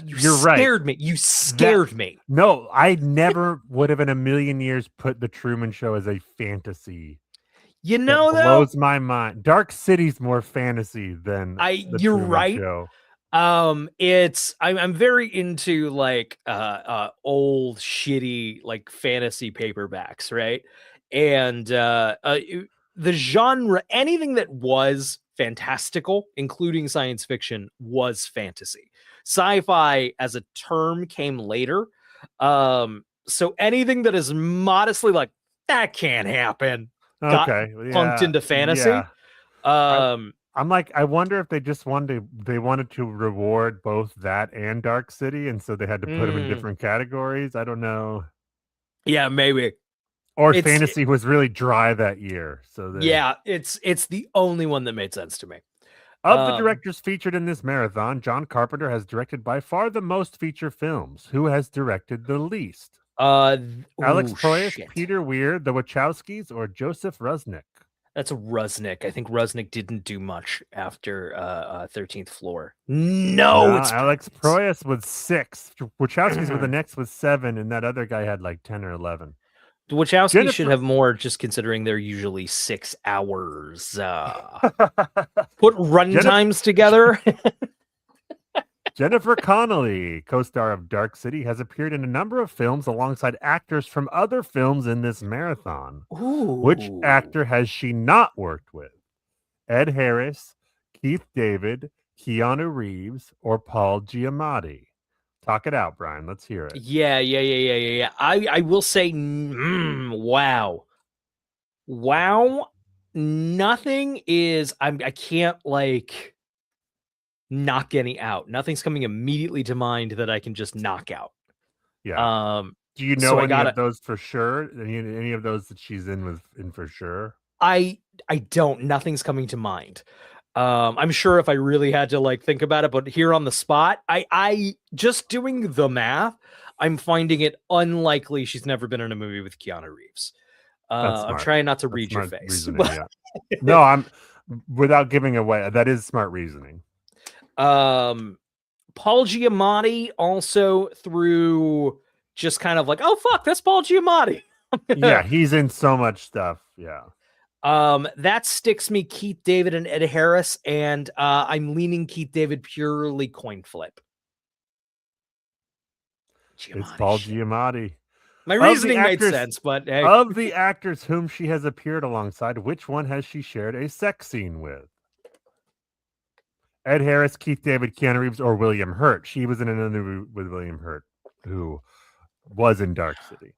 J: You're right.
I: Scared me. You scared me.
J: No, I never would have in a million years put the Truman Show as a fantasy.
I: You know,
J: that
I: though,
J: blows my mind. Dark City's more fantasy than the
I: you're
J: Truman
I: right.
J: Show.
I: I'm very into like old shitty like fantasy paperbacks, right? And the genre, anything that was fantastical, including science fiction, was fantasy. Sci-fi as a term came later. So anything that is modestly like that can't happen got punked into fantasy.
J: Yeah. I'm like, I wonder if they just wanted to reward both that and Dark City, and so they had to put them in different categories. I don't know.
I: Yeah, maybe.
J: Or fantasy was really dry that year. So
I: yeah, it's the only one that made sense to me.
J: Of the directors featured in this marathon, John Carpenter has directed by far the most feature films. Who has directed the least? Alex Proyas, Peter Weir, the Wachowskis, or Joseph Rusnick?
I: That's a Rusnick. I think Rusnick didn't do much after 13th Floor. No, it's
J: Alex Proyas was 6. Wachowskis were the next with 7, and that other guy had like 10 or 11.
I: The Wachowskis should have more, just considering they're usually 6 hours. Put run times together.
J: Jennifer Connelly, co-star of Dark City, has appeared in a number of films alongside actors from other films in this marathon.
I: Ooh.
J: Which actor has she not worked with? Ed Harris, Keith David, Keanu Reeves, or Paul Giamatti? Talk it out, Brian. Let's hear it.
I: Yeah. I will say, wow. Nothing is. I can't like knock any out. Nothing's coming immediately to mind that I can just knock out.
J: Yeah. Do you know any of those for sure? Any of those that she's in for sure?
I: I don't. Nothing's coming to mind. I'm sure if I really had to like think about it, but here on the spot, I just doing the math, I'm finding it unlikely she's never been in a movie with Keanu Reeves. I'm trying not to read your face.
J: Yeah. No, I'm without giving away. That is smart reasoning.
I: Paul Giamatti also through just kind of like, oh fuck, that's Paul Giamatti.
J: Yeah, he's in so much stuff. Yeah.
I: That sticks me Keith David and Ed Harris, and I'm leaning Keith David purely coin flip.
J: It's Paul
I: shit.
J: Giamatti.
I: My reasoning made sense, but hey.
J: Of the actors whom she has appeared alongside, which one has she shared a sex scene with? Ed Harris, Keith David, Keanu Reeves, or William Hurt? She was in another movie with William Hurt, who was in Dark City.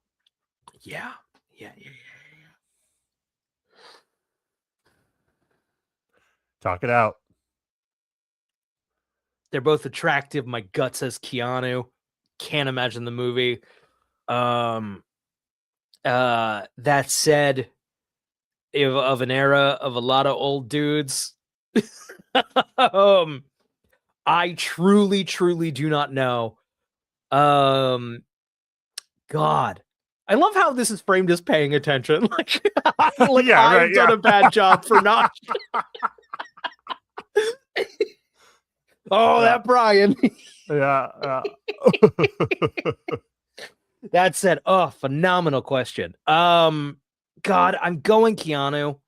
I: Yeah.
J: Talk it out.
I: They're both attractive. My gut says Keanu. Can't imagine the movie. That said, of an era of a lot of old dudes, I truly do not know. God, I love how this is framed as paying attention. Like I've done a bad job for not. That Brian.
J: Yeah.
I: That said, phenomenal question. God, I'm going Keanu.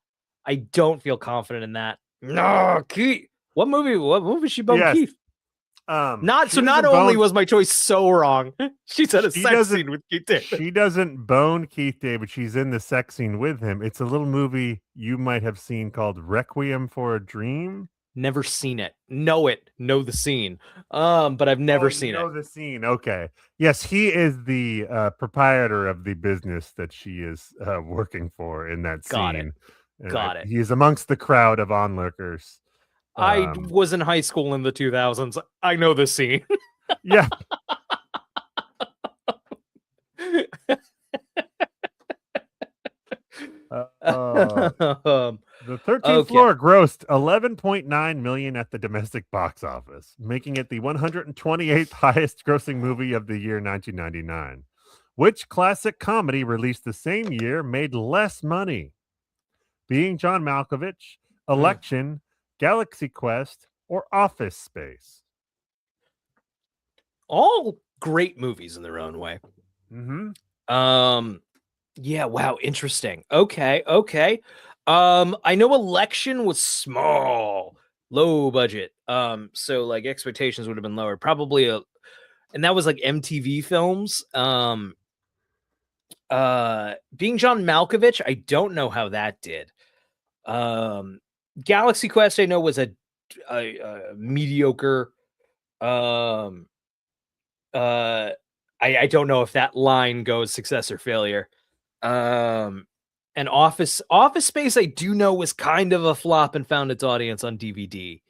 I: I don't feel confident in that. No, Keith. What movie she boned Keith? Not only was my choice so wrong, she said a sex scene with Keith David.
J: She doesn't bone Keith David. She's in the sex scene with him. It's a little movie you might have seen called Requiem for a Dream.
I: Never seen it. Know the scene. But I've never seen it.
J: The scene. Okay. Yes, he is the proprietor of the business that she is working for in that scene. Got it. He is amongst the crowd of onlookers.
I: I was in high school in the 2000s. I know the scene.
J: Yeah. The 13th floor grossed $11.9 million at the domestic box office, making it the 128th highest grossing movie of the year 1999. Which classic comedy released the same year made less money? Being John Malkovich, Election, Galaxy Quest, or Office Space?
I: All great movies in their own way. Yeah, wow, interesting. Okay. I know Election was small, low budget. So like expectations would have been lower. Probably and that was like MTV Films. Being John Malkovich, I don't know how that did. Galaxy Quest, I know, was a mediocre. I don't know if that line goes success or failure. And Office Space, I do know, was kind of a flop and found its audience on DVD.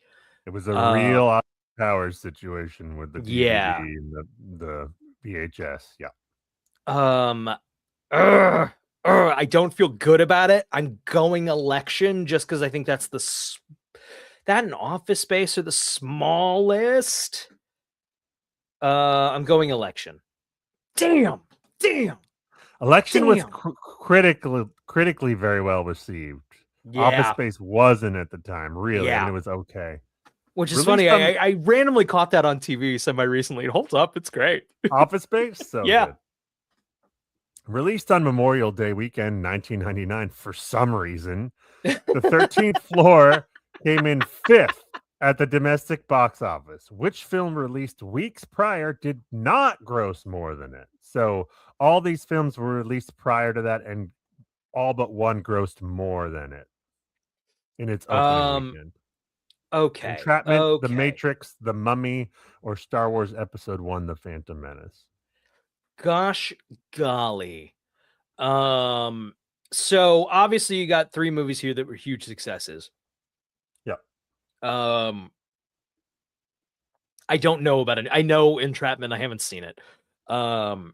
J: It was a real Powers situation with the DVD and the VHS. Yeah.
I: I don't feel good about it. I'm going Election just because I think that's that and Office Space are the smallest. I'm going Election. Damn.
J: Election was critically very well received.
I: Yeah.
J: Office Space wasn't at the time, really. Yeah. And it was okay.
I: Which is funny. I randomly caught that on TV semi-recently. It holds up. It's great.
J: Office Space? So
I: yeah.
J: Good. Released on Memorial Day weekend, 1999, for some reason, the 13th floor came in 5th at the domestic box office. Which film released weeks prior did not gross more than it? So all these films were released prior to that, and all but one grossed more than it in its opening weekend.
I: Okay.
J: Entrapment, The Matrix, The Mummy, or Star Wars Episode 1, The Phantom Menace.
I: Gosh golly. So obviously you got 3 movies here that were huge successes.
J: Yep.
I: I don't know about it. I know Entrapment. I haven't seen it.
J: I'll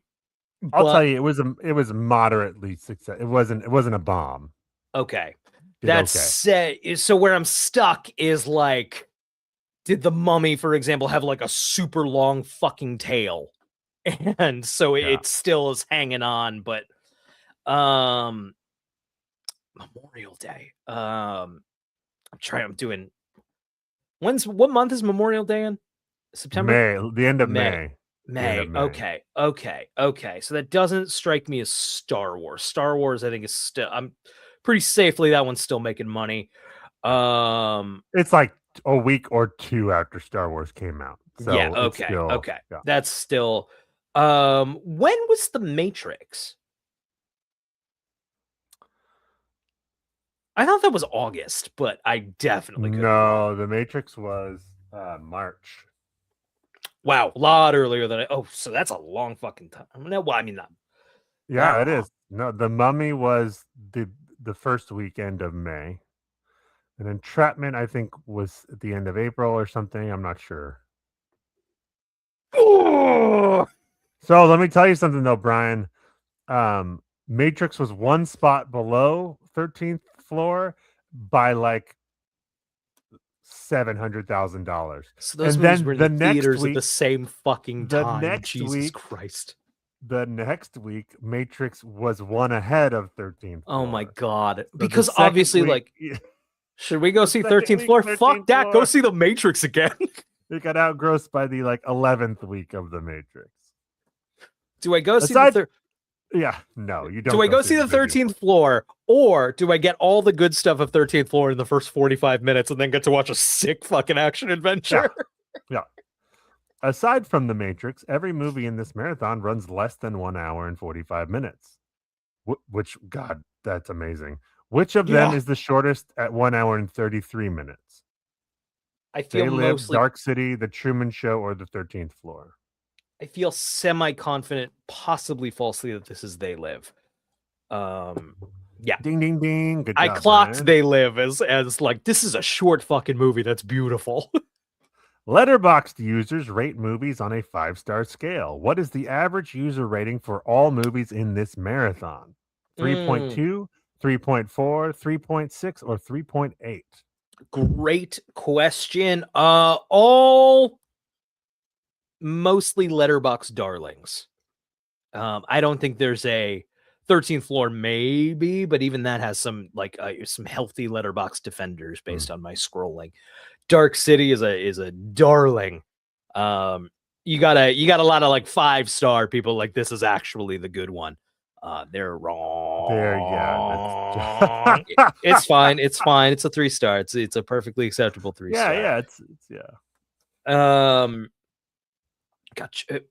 J: tell you, it was moderately success. It wasn't a bomb.
I: Okay. So where I'm stuck is like, did The Mummy, for example, have like a super long fucking tail? And so it still is hanging on, but Memorial Day. I'm doing what month is Memorial Day in? September?
J: The end of
I: May.
J: May.
I: May. Okay. So that doesn't strike me as Star Wars. Star Wars, I think, is still. I'm pretty safely that one's still making money.
J: It's like a week or two after Star Wars came out. So
I: yeah.
J: it's
I: Okay.
J: still,
I: Okay.
J: yeah.
I: That's still. When was The Matrix? I thought that was August, but I definitely could be wrong.
J: No, The Matrix was March.
I: Wow, a lot earlier than I. Oh, so that's a long fucking time. Well, I mean, not.
J: Yeah, it
I: long.
J: is. No, The Mummy was the first weekend of May. And Entrapment, I think, was at the end of April or something. I'm not sure.
I: Oh!
J: So let me tell you something, though, Brian. Matrix was one spot below 13th floor by like $700,000.
I: So those
J: And
I: movies
J: then
I: were in
J: the
I: the
J: next
I: theaters at
J: week-
I: the same fucking
J: the
I: time.
J: next
I: Jesus
J: week-
I: Christ.
J: The next week, Matrix was one ahead of 13th floor.
I: Oh my God.
J: So the
I: Because
J: second
I: obviously,
J: week-
I: like, should we go see
J: second
I: 13th
J: week,
I: floor?
J: 13th
I: Fuck that. Go
J: floor.
I: see The Matrix again.
J: It got outgrossed by the like 11th week of the Matrix.
I: Do I go see
J: Aside-
I: the
J: Yeah, no, you don't.
I: Do I go see the 13th floor, or do I get all the good stuff of 13th floor in the first 45 minutes and then get to watch a sick fucking action adventure?
J: Yeah. Aside from The Matrix, every movie in this marathon runs less than 1 hour and 45 minutes. Which, God, that's amazing. Which of them
I: Yeah.
J: is the shortest at 1 hour and 33 minutes?
I: I
J: They
I: feel
J: Live,
I: mostly
J: Dark City, The Truman Show, or The 13th Floor?
I: I feel semi-confident, possibly falsely, that this is They Live. Yeah.
J: Ding, ding, ding. Good
I: I
J: job,
I: clocked
J: Brian.
I: They Live as like, this is a short fucking movie that's beautiful.
J: Letterboxd users rate movies on a 5-star scale. What is the average user rating for all movies in this marathon? 3.2, 3.4, 3.6, or 3.8?
I: Great question. All mostly Letterbox darlings. I don't think there's a 13th floor, maybe, but even that has some like some healthy Letterbox defenders based on my scrolling. Dark City is a darling. You got a lot of like 5-star people like this is actually the good one. They're wrong. It's fine. It's fine. It's a 3-star. It's a perfectly acceptable 3-star.
J: Yeah, yeah.
I: Gotcha.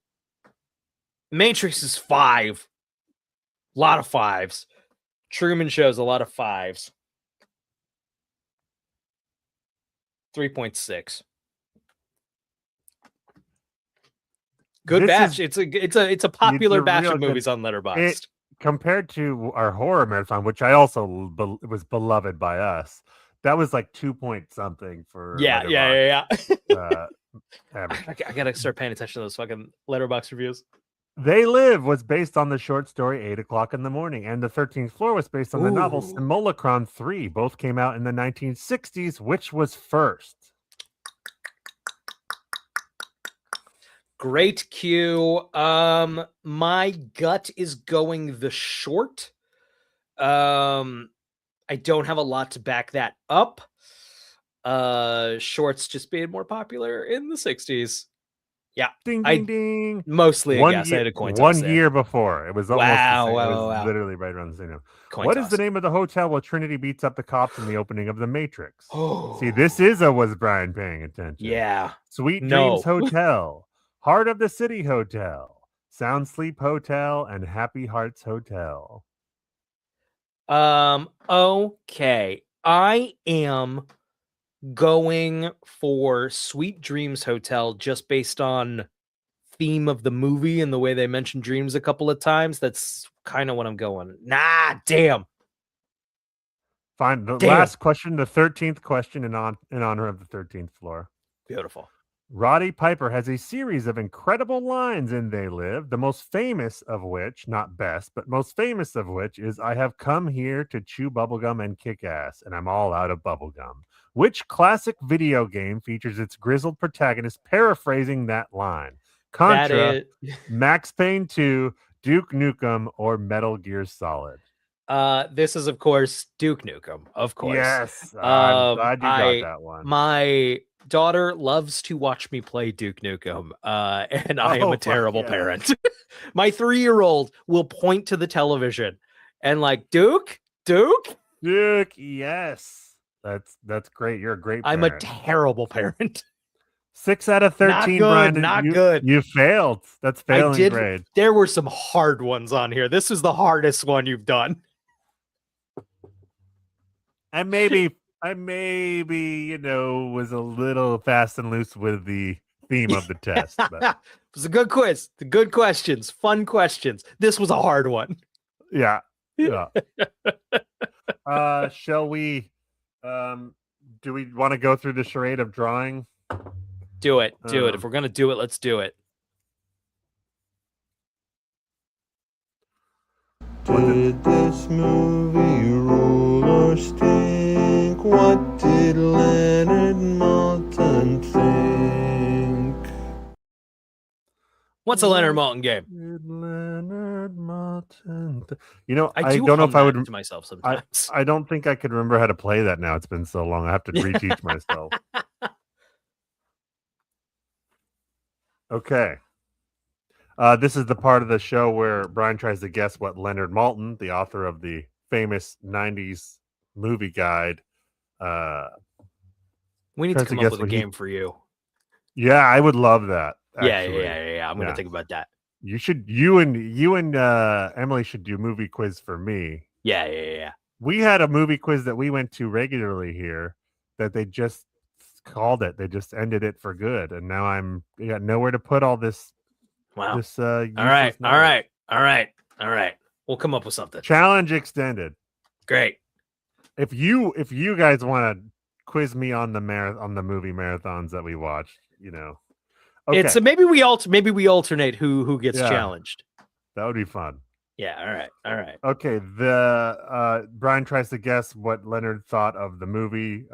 I: Matrix is 5. A lot of 5s. Truman Show's a lot of 5s. 3.6. Good
J: This
I: batch.
J: is-
I: It's a popular
J: a
I: batch
J: real
I: of
J: good-
I: movies on Letterboxd.
J: Compared to our horror marathon, which I also was beloved by us, that was like 2 point something for
I: Yeah.
J: average.
I: I gotta start paying attention to those fucking Letterboxd reviews.
J: They Live was based on the short story 8 o'clock in the morning, and The 13th Floor was based on the novel
I: Ooh.
J: Simulacron 3. Both came out in the 1960s. Which was first?
I: Great cue. My gut is going the short. I don't have a lot to back that up. Shorts just being more popular in the 60s. Yeah.
J: Ding,
I: I-
J: ding, ding.
I: Mostly a guess. I had a coin toss there.
J: year before. It was almost
I: Wow,
J: the same.
I: wow,
J: It was
I: wow.
J: literally right around the same time.
I: Coin
J: What is
I: toss.
J: the name of the hotel where Trinity beats up the cops in the opening of The Matrix?
I: Oh.
J: See, this is a was Brian paying attention.
I: Yeah.
J: Sweet
I: No.
J: Dreams Hotel, Heart of the City Hotel, Sound Sleep Hotel, and Happy Hearts Hotel.
I: Okay. I am going for Sweet Dreams Hotel just based on theme of the movie and the way they mentioned dreams a couple of times. That's kind of what I'm going. Nah, damn.
J: Fine. The
I: Damn.
J: last question, the 13th question in honor of the 13th floor.
I: Beautiful.
J: Roddy Piper has a series of incredible lines in They Live, the most famous of which, not best, but most famous of which is, I have come here to chew bubblegum and kick ass, and I'm all out of bubblegum. Which classic video game features its grizzled protagonist paraphrasing that line? Contra,
I: That is,
J: Max Payne 2, Duke Nukem, or Metal Gear Solid?
I: this is, of course, Duke Nukem. Of course.
J: Yes. I'm glad you got
I: I-
J: that one.
I: My daughter loves to watch me play Duke Nukem, and I am
J: Oh,
I: a
J: fuck
I: terrible
J: yeah.
I: parent. My 3-year-old will point to the television and like, Duke,
J: Yes. That's great. You're a great
I: I'm a
J: parent.
I: terrible parent.
J: 6 out of 13,
I: good,
J: Brandon.
I: not good.
J: You failed. That's failing grade.
I: There were some hard ones on here. This was the hardest one you've done.
J: I maybe, was a little fast and loose with the theme of the test. But
I: It was a good quiz. The good questions, fun questions. This was a hard one.
J: yeah. Shall we? Do we want to go through the charade of drawing?
I: Do it. If we're gonna do it, let's do it.
H: Did this movie rule or stink? What did Leonard Maltin think?
I: What's a Leonard Maltin game?
J: Did Leonard Maltin
I: I
J: don't know if I would
I: to myself sometimes.
J: I don't think I could remember how to play that now. It's been so long. I have to reteach myself. Okay. This is the part of the show where Brian tries to guess what Leonard Maltin, the author of the famous 90s movie guide,
I: we need to come up with a game for you.
J: Yeah, I would love that.
I: Actually. Yeah. I'm gonna think about that.
J: You and Emily should do movie quiz for me.
I: Yeah.
J: We had a movie quiz that we went to regularly here that they just called it. They just ended it for good, and now I got nowhere to put all this.
I: Wow.
J: This
I: all right. We'll come up with something.
J: Challenge extended.
I: Great.
J: If you guys want to quiz me on the movie marathons that we watched, Okay.
I: It's maybe we alternate who gets challenged.
J: That would be fun.
I: Yeah, all right.
J: Okay, the Brian tries to guess what Leonard thought of the movie.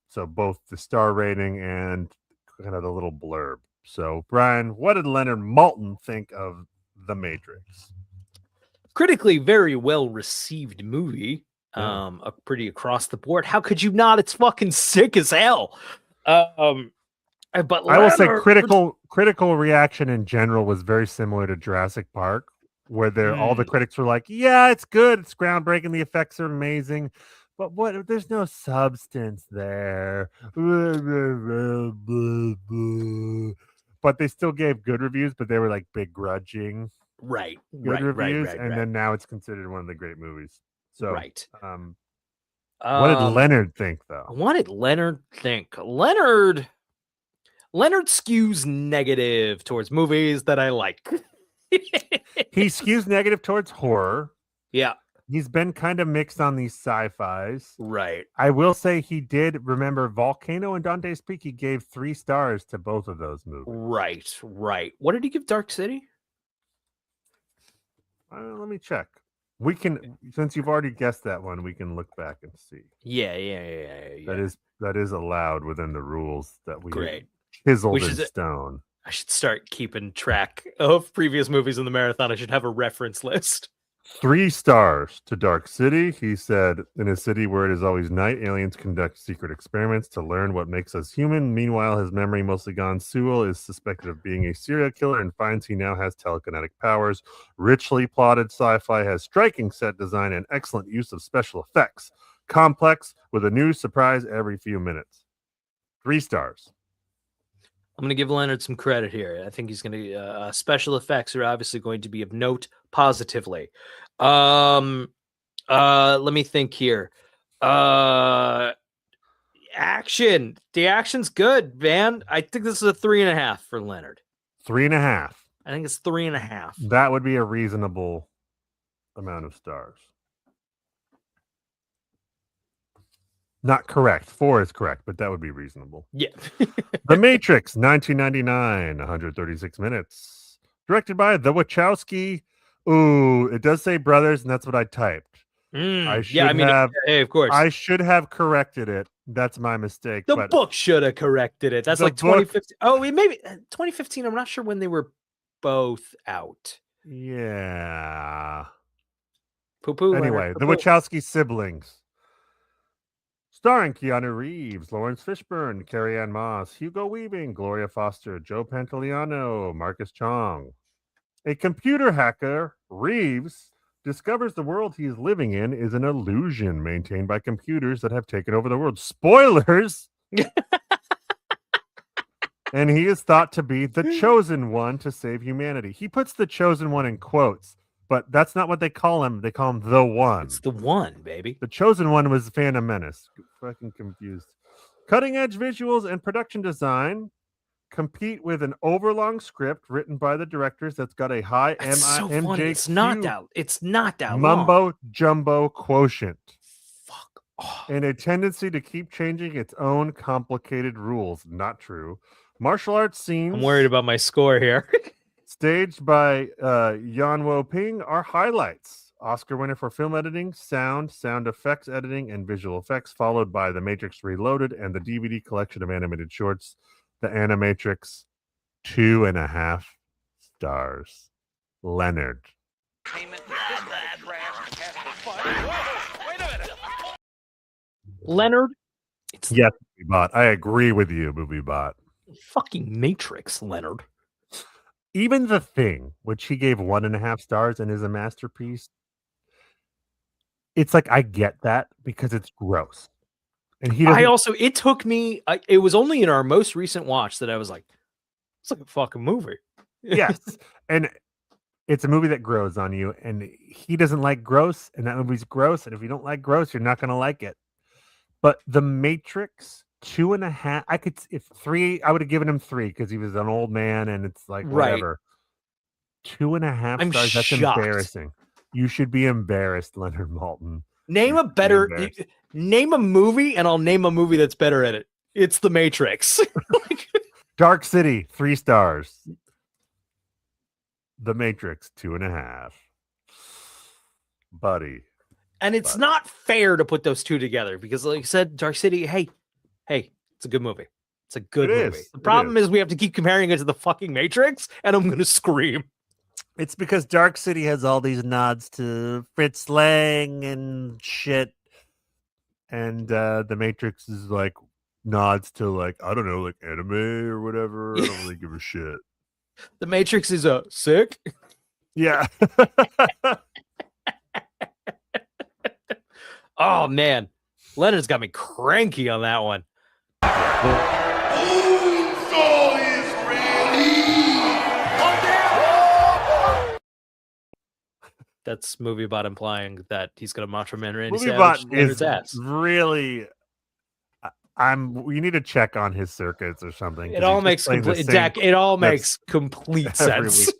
J: So both the star rating and kind of the little blurb. So Brian, what did Leonard Maltin think of The Matrix?
I: Critically very well received movie. A pretty across the board. How could you not? It's fucking sick as hell. But
J: I will say critical reaction in general was very similar to Jurassic Park, where all the critics were like, "Yeah, it's good, it's groundbreaking, the effects are amazing, but there's no substance there." But they still gave good reviews, but they were like begrudging
I: good
J: reviews,
I: right.
J: Then now it's considered one of the great movies. So
I: what
J: did Leonard think, though?
I: What did Leonard think? Leonard skews negative towards movies that I like.
J: He skews negative towards horror.
I: Yeah.
J: He's been kind of mixed on these sci-fis.
I: Right.
J: I will say he did remember Volcano and Dante's Peak. He gave 3 stars to both of those movies.
I: Right. What did he give Dark City?
J: Let me check. We can, since you've already guessed that one, we can look back and see.
I: Yeah.
J: That is allowed within the rules that we
I: chiseled
J: in stone.
I: I should start keeping track of previous movies in the marathon. I should have a reference list.
J: 3 stars to Dark City. He said, in a city where it is always night, aliens conduct secret experiments to learn what makes us human. Meanwhile, his memory mostly gone, Sewell is suspected of being a serial killer and finds he now has telekinetic powers. Richly plotted sci-fi, has striking set design and excellent use of special effects. Complex with a new surprise every few minutes. 3 stars.
I: I'm going to give Leonard some credit here. I think he's going to special effects are obviously going to be of note positively. Let me think here. Action. The action's good, man. I think this is a 3.5 for Leonard.
J: 3.5.
I: I think it's 3.5.
J: That would be a reasonable amount of stars. Not correct. 4 is correct, but that would be reasonable.
I: Yeah.
J: The Matrix, 1999, 136 minutes. Directed by the Wachowski. Ooh, it does say brothers, and that's what I typed.
I: Hey, of course.
J: I should have corrected it. That's my mistake.
I: The book should have corrected it. That's like 2015. Oh, maybe 2015. I'm not sure when they were both out.
J: Yeah.
I: Poo-poo.
J: Anyway, the Wachowski siblings. Starring Keanu Reeves, Lawrence Fishburne, Carrie-Anne Moss, Hugo Weaving, Gloria Foster, Joe Pantoliano, Marcus Chong. A computer hacker, Reeves, discovers the world he is living in is an illusion maintained by computers that have taken over the world. Spoilers! And he is thought to be the chosen one to save humanity. He puts the chosen one in quotes, but that's not what they call him. They call him the one.
I: It's the one, baby.
J: The chosen one was Phantom Menace. Fucking confused. Cutting edge visuals and production design compete with an overlong script written by the directors that's got a high
I: That's so funny.
J: MJQ
I: It's not that
J: mumbo
I: long.
J: jumbo quotient.
I: Fuck off.
J: And a tendency to keep changing its own complicated rules. Not true. Martial arts scenes.
I: I'm worried about my score here.
J: Staged by Yan Wo Ping are highlights. Oscar winner for film editing, sound effects editing, and visual effects, followed by The Matrix Reloaded and the DVD collection of animated shorts, The Animatrix, 2.5 stars. Leonard.
I: Leonard, it's
J: Yes, MovieBot. I agree with you, MovieBot.
I: fucking Matrix, Leonard.
J: Even The Thing, which he gave 1.5 stars and is a masterpiece, it's like I get that because it's gross. And he doesn't,
I: It took me, it was only in our most recent watch that I was like, it's like a fucking movie.
J: yes. And it's a movie that grows on you, and he doesn't like gross, and that movie's gross. And if you don't like gross, you're not going to like it. But The Matrix, 2.5, I would have given him 3 because he was an old man, and it's like
I: Right.
J: whatever. 2.5
I: I'm
J: stars. That's
I: shocked.
J: embarrassing. You should be embarrassed, Leonard Maltin.
I: Name a movie, and I'll name a movie that's better at it. It's The Matrix.
J: Dark City, 3 stars. The Matrix, 2.5. Buddy.
I: And it's not fair to put those two together because, like I said, Dark City, hey, it's a good movie. It's a good movie. The problem is we have to keep comparing it to the fucking Matrix, and I'm going to scream.
J: It's because Dark City has all these nods to Fritz Lang and shit. And The Matrix is like nods to, like, I don't know, like anime or whatever. I don't really give a shit.
I: The Matrix is sick.
J: Yeah.
I: Oh, man. Leonard's got me cranky on that one. That's MovieBot implying that he's going to Macho Man Randy Savage
J: MovieBot
I: Leonard's
J: is
I: ass.
J: really. We need to check on his circuits or something.
I: It all makes complete complete sense.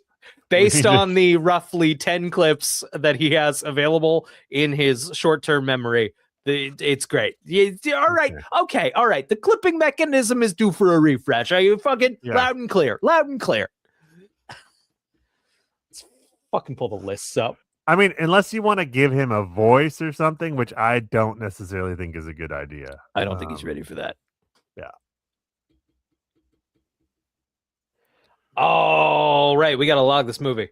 I: Based on the roughly 10 clips that he has available in his short-term memory. It's great. All right. Okay. All right. The clipping mechanism is due for a refresh. Are you fucking loud and clear? Loud and clear. Let's fucking pull the lists up.
J: I mean, unless you want to give him a voice or something, which I don't necessarily think is a good idea.
I: I don't think he's ready for that.
J: Yeah.
I: All right. We got to log this movie.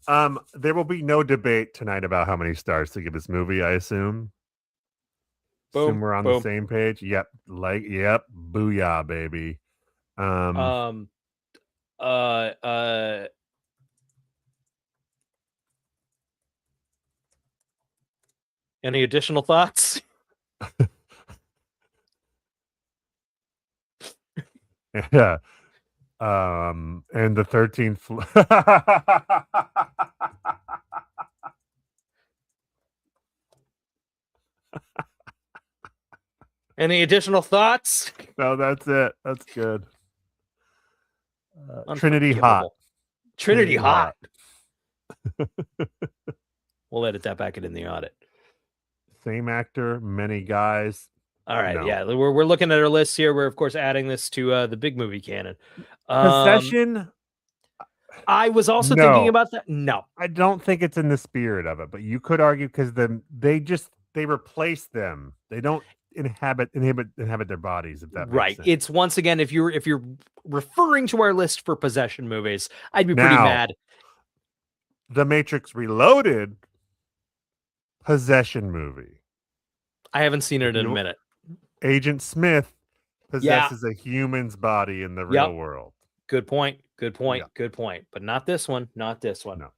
J: There will be no debate tonight about how many stars to give this movie, I assume.
I: Boom,
J: assume we're on the same page. Yep. Booyah, baby.
I: Any additional thoughts?
J: Yeah. And the 13th
I: Any additional thoughts?
J: No, that's it. That's good. Trinity Hot.
I: Trinity Hot. We'll edit that back in the audit.
J: Same actor, many guys.
I: All right,
J: No.
I: yeah, we're looking at our list here. We're of course adding this to the big movie canon.
J: Possession.
I: I was also thinking about that. No,
J: I don't think it's in the spirit of it, but you could argue because they replace them. They don't inhabit their bodies. If that makes
I: right.
J: sense.
I: It's once again, if you're referring to our list for possession movies, I'd be pretty
J: Now,
I: mad.
J: The Matrix Reloaded, possession movie.
I: I haven't seen it in a
J: You-
I: minute.
J: Agent Smith possesses a human's body in the real world.
I: Good point. Good point.
J: Yeah.
I: Good point. But not this one. Not this one.
J: No.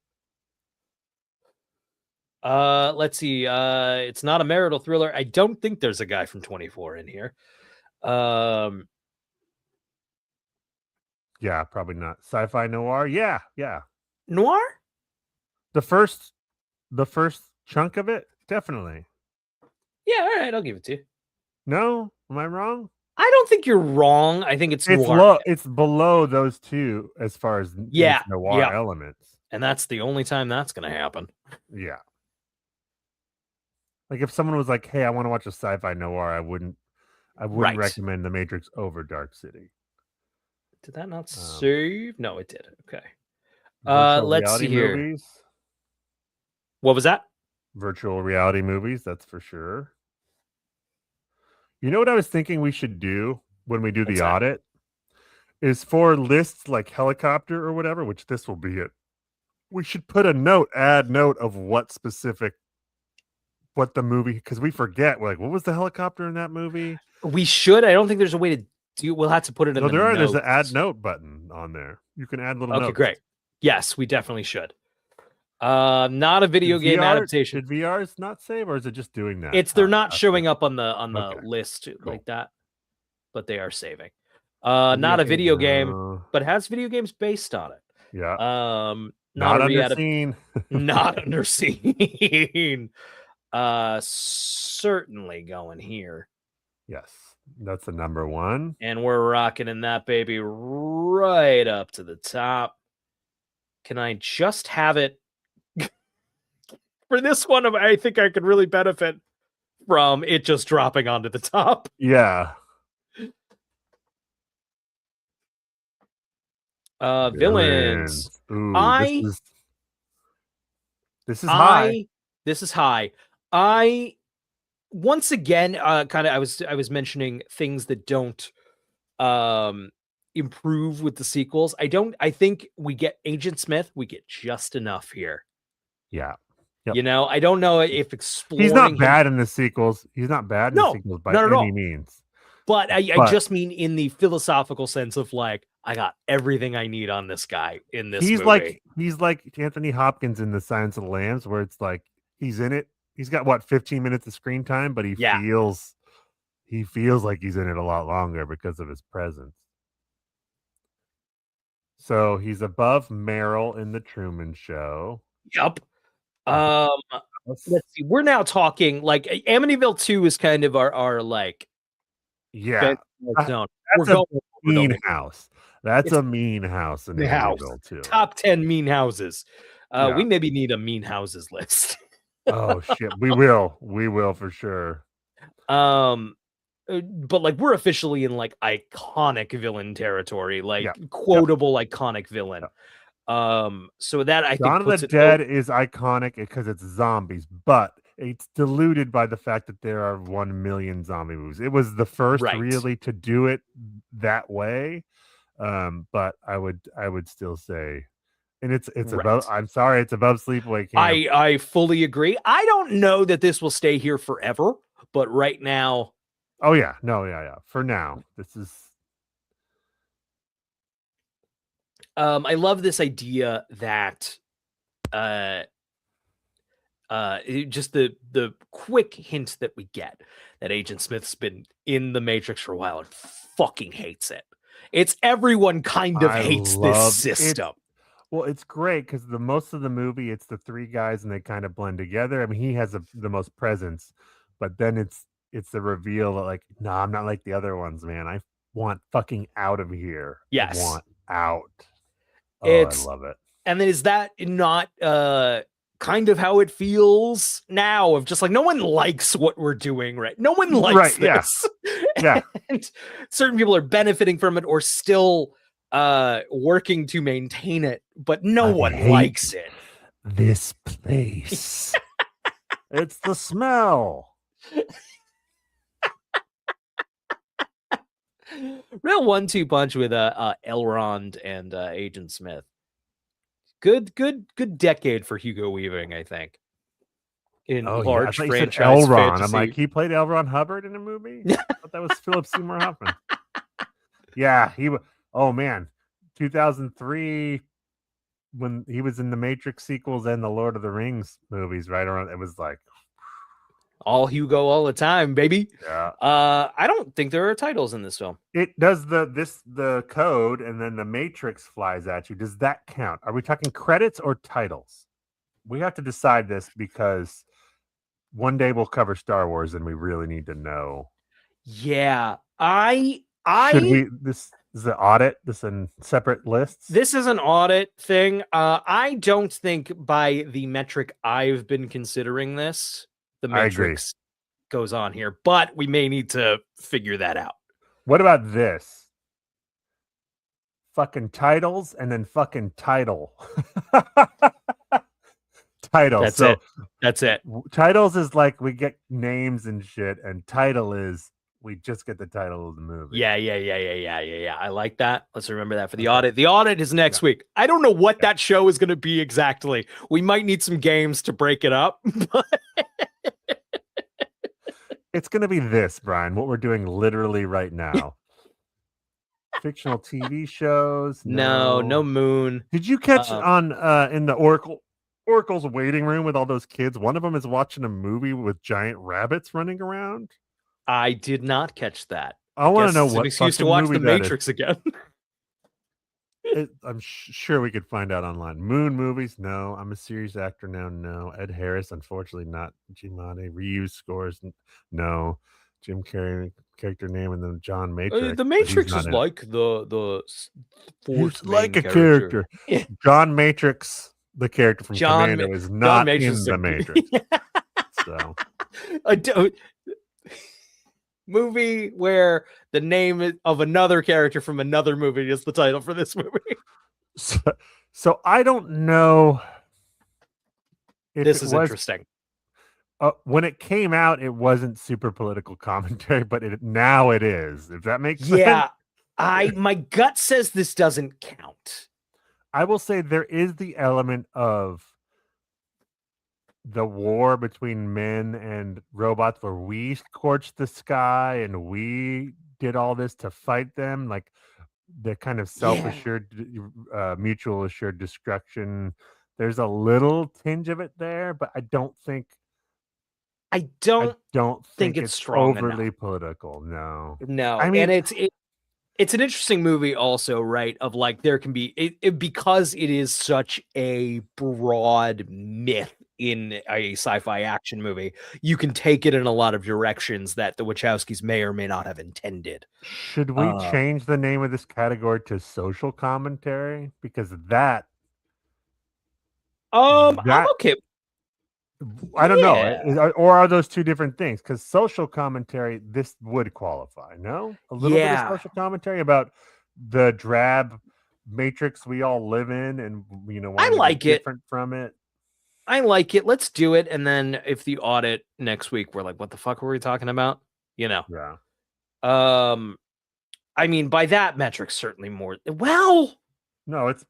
I: Let's see. It's not a marital thriller. I don't think there's a guy from 24 in here.
J: Yeah, probably not. Sci-fi noir. Yeah, yeah.
I: Noir?
J: The first chunk of it, definitely.
I: Yeah, all right, I'll give it to you.
J: No, am I wrong?
I: I don't think you're wrong. I think it's noir.
J: Low. It's below those two as far as noir elements.
I: And that's the only time that's going to happen.
J: Yeah. Like if someone was like, "Hey, I want to watch a sci-fi noir," I wouldn't
I: Right.
J: recommend The Matrix over Dark City.
I: Did that not save? No, it did. Okay.
J: Virtual
I: Let's
J: reality
I: see here.
J: movies.
I: What was that?
J: Virtual reality movies, that's for sure. You know what I was thinking we should do when we do the audit? Is for lists like helicopter or whatever, which this will be it. We should put a add note of what the movie, because we forget, like, what was the helicopter in that movie?
I: We should. I don't think there's a way to do. We'll have to put it in.
J: There's an add note button on there. You can add little notes.
I: Okay, great. Yes, we definitely should. Not a video game adaptation.
J: Did VR's not save, or is it just doing that?
I: They're not showing up on the list like that, but they are saving. Not a video game, but has video games based on it.
J: Yeah.
I: Not
J: under scene.
I: Not under scene. Certainly going here.
J: Yes, that's the number one.
I: And we're rocking in that baby right up to the top. Can I just have it? For this one, I think I could really benefit from it just dropping onto the top.
J: Yeah.
I: Villains.
J: Ooh, this is high.
I: This is high. I once again I was mentioning things that don't improve with the sequels. I think we get Agent Smith, we get just enough here.
J: Yeah.
I: Yep. You know, I don't know if exploring
J: he's not bad in the sequels. He's not bad in the sequels by any means.
I: But I just mean in the philosophical sense of like, I got everything I need on this guy in this movie.
J: He's like Anthony Hopkins in The Silence of the Lambs, where it's like he's in it. He's got 15 minutes of screen time, but he feels like he's in it a lot longer because of his presence. So he's above Meryl in The Truman Show.
I: Yep. Let's see. We're now talking like Amityville 2 is kind of our like.
J: Yeah. That's a mean house. That's a mean house in Amityville 2.
I: Top 10 mean houses. We maybe need a mean houses list.
J: Oh shit. We will for sure.
I: But like we're officially in like iconic villain territory, like quotable iconic villain. So that I think
J: Dawn of the Dead is iconic because it's zombies, but it's diluted by the fact that there are 1 million zombie movies. It was the first really to do it that way. But I would still say, and it's above. I'm sorry, it's above Sleepaway Camp.
I: I fully agree. I don't know that this will stay here forever, but right now.
J: Oh yeah, no, yeah. For now, this is.
I: I love this idea that just the quick hint that we get that Agent Smith's been in the Matrix for a while and fucking hates it. It's everyone kind of hates this system.
J: Well, it's great because the most of the movie, it's the three guys and they kind of blend together. I mean, he has the most presence, but then it's the reveal that like, no, I'm not like the other ones, man. I want fucking out of here.
I: Yes.
J: I want out. Oh, I love it.
I: And then is that not kind of how it feels now of just like no one likes what we're doing, right? No one likes this.
J: Yeah.
I: And certain people are benefiting from it or still working to maintain it, but no one likes it.
J: This place. It's the smell.
I: Real 1-2 punch with Elrond and Agent Smith. Good decade for Hugo Weaving, I think. in
J: Oh, yeah. I
I: large
J: thought you said
I: franchise
J: Elron.
I: fantasy.
J: I'm like, he played L. Ron Hubbard in a movie? I thought that was Philip Seymour Hoffman. Yeah, oh man, 2003 when he was in the Matrix sequels and the Lord of the Rings movies, right around. It was like
I: all Hugo all the time, baby.
J: Yeah.
I: I don't think there are titles in this film.
J: It does the code, and then the Matrix flies at you. Does that count? Are we talking credits or titles? We have to decide this because one day we'll cover Star Wars, and we really need to know.
I: Yeah,
J: Should we? This is the audit. This in separate lists.
I: This is an audit thing. I don't think by the metric I've been considering this, the Matrix goes on here, but we may need to figure that out.
J: What about this? Fucking titles and then fucking title. Title.
I: That's it. That's it.
J: Titles is like we get names and shit, and title is we just get the title of the movie.
I: Yeah. I like that. Let's remember that for the audit. The audit is next week. I don't know what that show is going to be exactly. We might need some games to break it up. But
J: it's going to be this, Brian, what we're doing literally right now. Fictional TV shows.
I: No Moon.
J: Did you catch on in the Oracle's waiting room with all those kids? One of them is watching a movie with giant rabbits running around.
I: I did not catch that.
J: I want to know what
I: an excuse to watch The Matrix again.
J: I'm sure we could find out online. Moon movies, no. I'm a serious actor now, no. Ed Harris, unfortunately, not. Giamatti. Reuse scores, no. Jim Carrey character name and then John Matrix.
I: The Matrix is like the fourth
J: like a character. John Matrix, the character from Commando, is not in the Matrix. So
I: movie where the name of another character from another movie is the title for this movie.
J: So I don't know if
I: this is interesting.
J: When it came out, it wasn't super political commentary, but now it is. If that makes sense.
I: Yeah, my gut says this doesn't count.
J: I will say there is the element of the war between men and robots where we scorched the sky and we did all this to fight them, like the kind of self-assured, mutual assured destruction. There's a little tinge of it there, but I don't think it's strong overly enough. Political. No.
I: I mean, and it's an interesting movie also, right? Of like, there can be it because it is such a broad myth in a sci-fi action movie. You can take it in a lot of directions that the Wachowskis may or may not have intended.
J: Should we change the name of this category to social commentary? Because
I: I'm okay.
J: I don't know. Or are those two different things? Because social commentary, this would qualify, no? A little bit of social commentary about the drab matrix we all live in and,
I: I like it.
J: Different from it.
I: I like it. Let's do it. And then if the audit next week, we're like, what the fuck were we talking about?
J: Yeah.
I: I mean, by that metric, certainly more. Well,
J: no, it's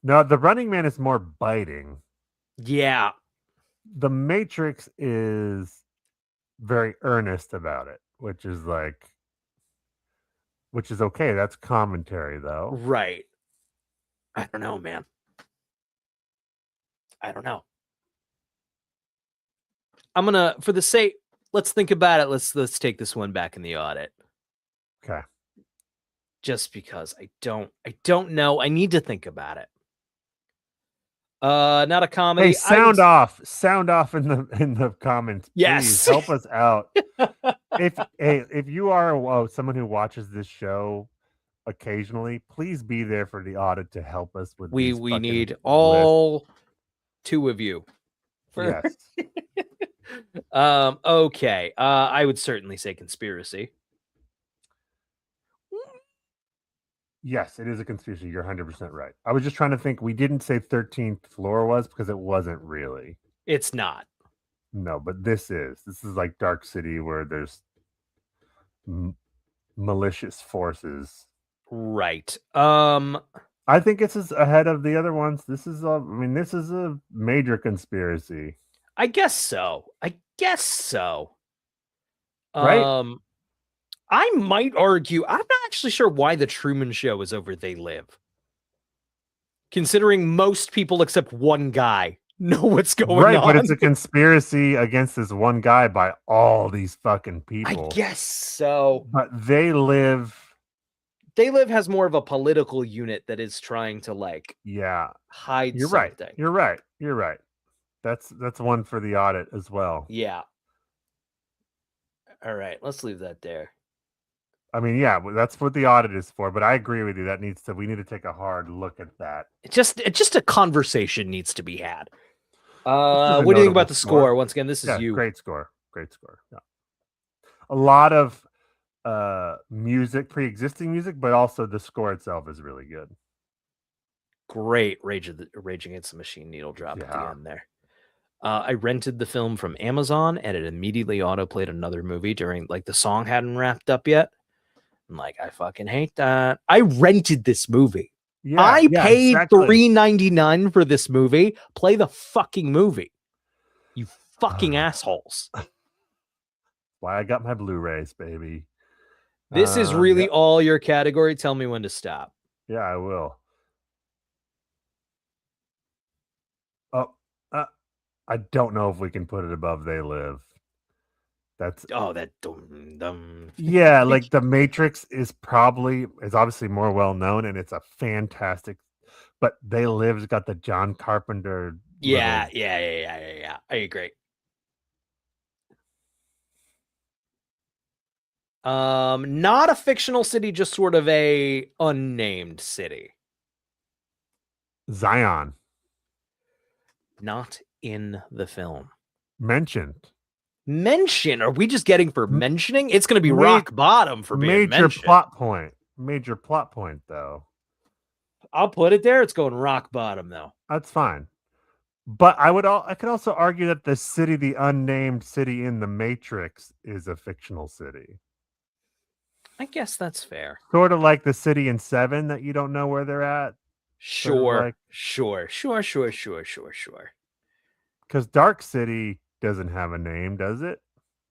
J: no, the Running Man is more biting.
I: Yeah.
J: The Matrix is very earnest about it, which is okay. That's commentary, though.
I: Right. I don't know, man. I don't know. I'm gonna, for the sake, let's think about it. Let's take this one back in the audit.
J: Okay.
I: Just because I don't know. I need to think about it. Not a comedy.
J: Hey, sound off in the comments.
I: Yes.
J: Please help us out. If you are someone who watches this show occasionally, please be there for the audit to help us with.
I: We need all two of you.
J: Yes.
I: Okay. I would certainly say conspiracy.
J: Yes, it is a conspiracy. You're 100% right. I was just trying to think. We didn't say 13th floor was because it wasn't really.
I: It's not.
J: No, but this is like Dark City where there's malicious forces.
I: Right.
J: I think it's ahead of the other ones. This is this is a major conspiracy.
I: I guess so.
J: Right?
I: I might argue. I'm not actually sure why the Truman Show is over They Live. Considering most people except one guy know what's going
J: Right,
I: on.
J: but it's a conspiracy against this one guy by all these fucking people.
I: I guess so.
J: But They Live
I: has more of a political unit that is trying to hide
J: You're
I: something.
J: right. You're right. That's one for the audit as well.
I: Yeah. All right, let's leave that there.
J: I mean, yeah, that's what the audit is for. But I agree with you. We need to take a hard look at that.
I: It's just a conversation needs to be had. What do you think about the score? Once again, this is you.
J: Great score. Yeah. A lot of music, pre-existing music, but also the score itself is really good.
I: Great Rage Against the Machine needle drop at the end there. I rented the film from Amazon and it immediately autoplayed another movie during the song hadn't wrapped up yet. I'm like, I fucking hate that. I rented this movie.
J: Yeah,
I: I paid
J: exactly.
I: $3.99 for this movie. Play the fucking movie. You fucking assholes.
J: Why I got my Blu-rays, baby.
I: This is really all your category. Tell me when to stop.
J: Yeah, I will. Oh, I don't know if we can put it above They Live. That's
I: that dumb.
J: Yeah, The Matrix is obviously more well known and it's a fantastic, but They Live's got the John Carpenter.
I: Yeah. I agree. Not a fictional city, just sort of a unnamed city.
J: Zion.
I: Not in the film.
J: Mentioned.
I: Are we just getting for mentioning? It's going to be rock bottom for being mentioned.
J: Major plot point, though.
I: I'll put it there. It's going rock bottom, though.
J: That's fine. But I could also argue that the unnamed city in the Matrix is a fictional city.
I: I guess that's fair.
J: Sort of like the city in 7 that you don't know where they're at.
I: Sure.
J: Because Dark City doesn't have a name, does it?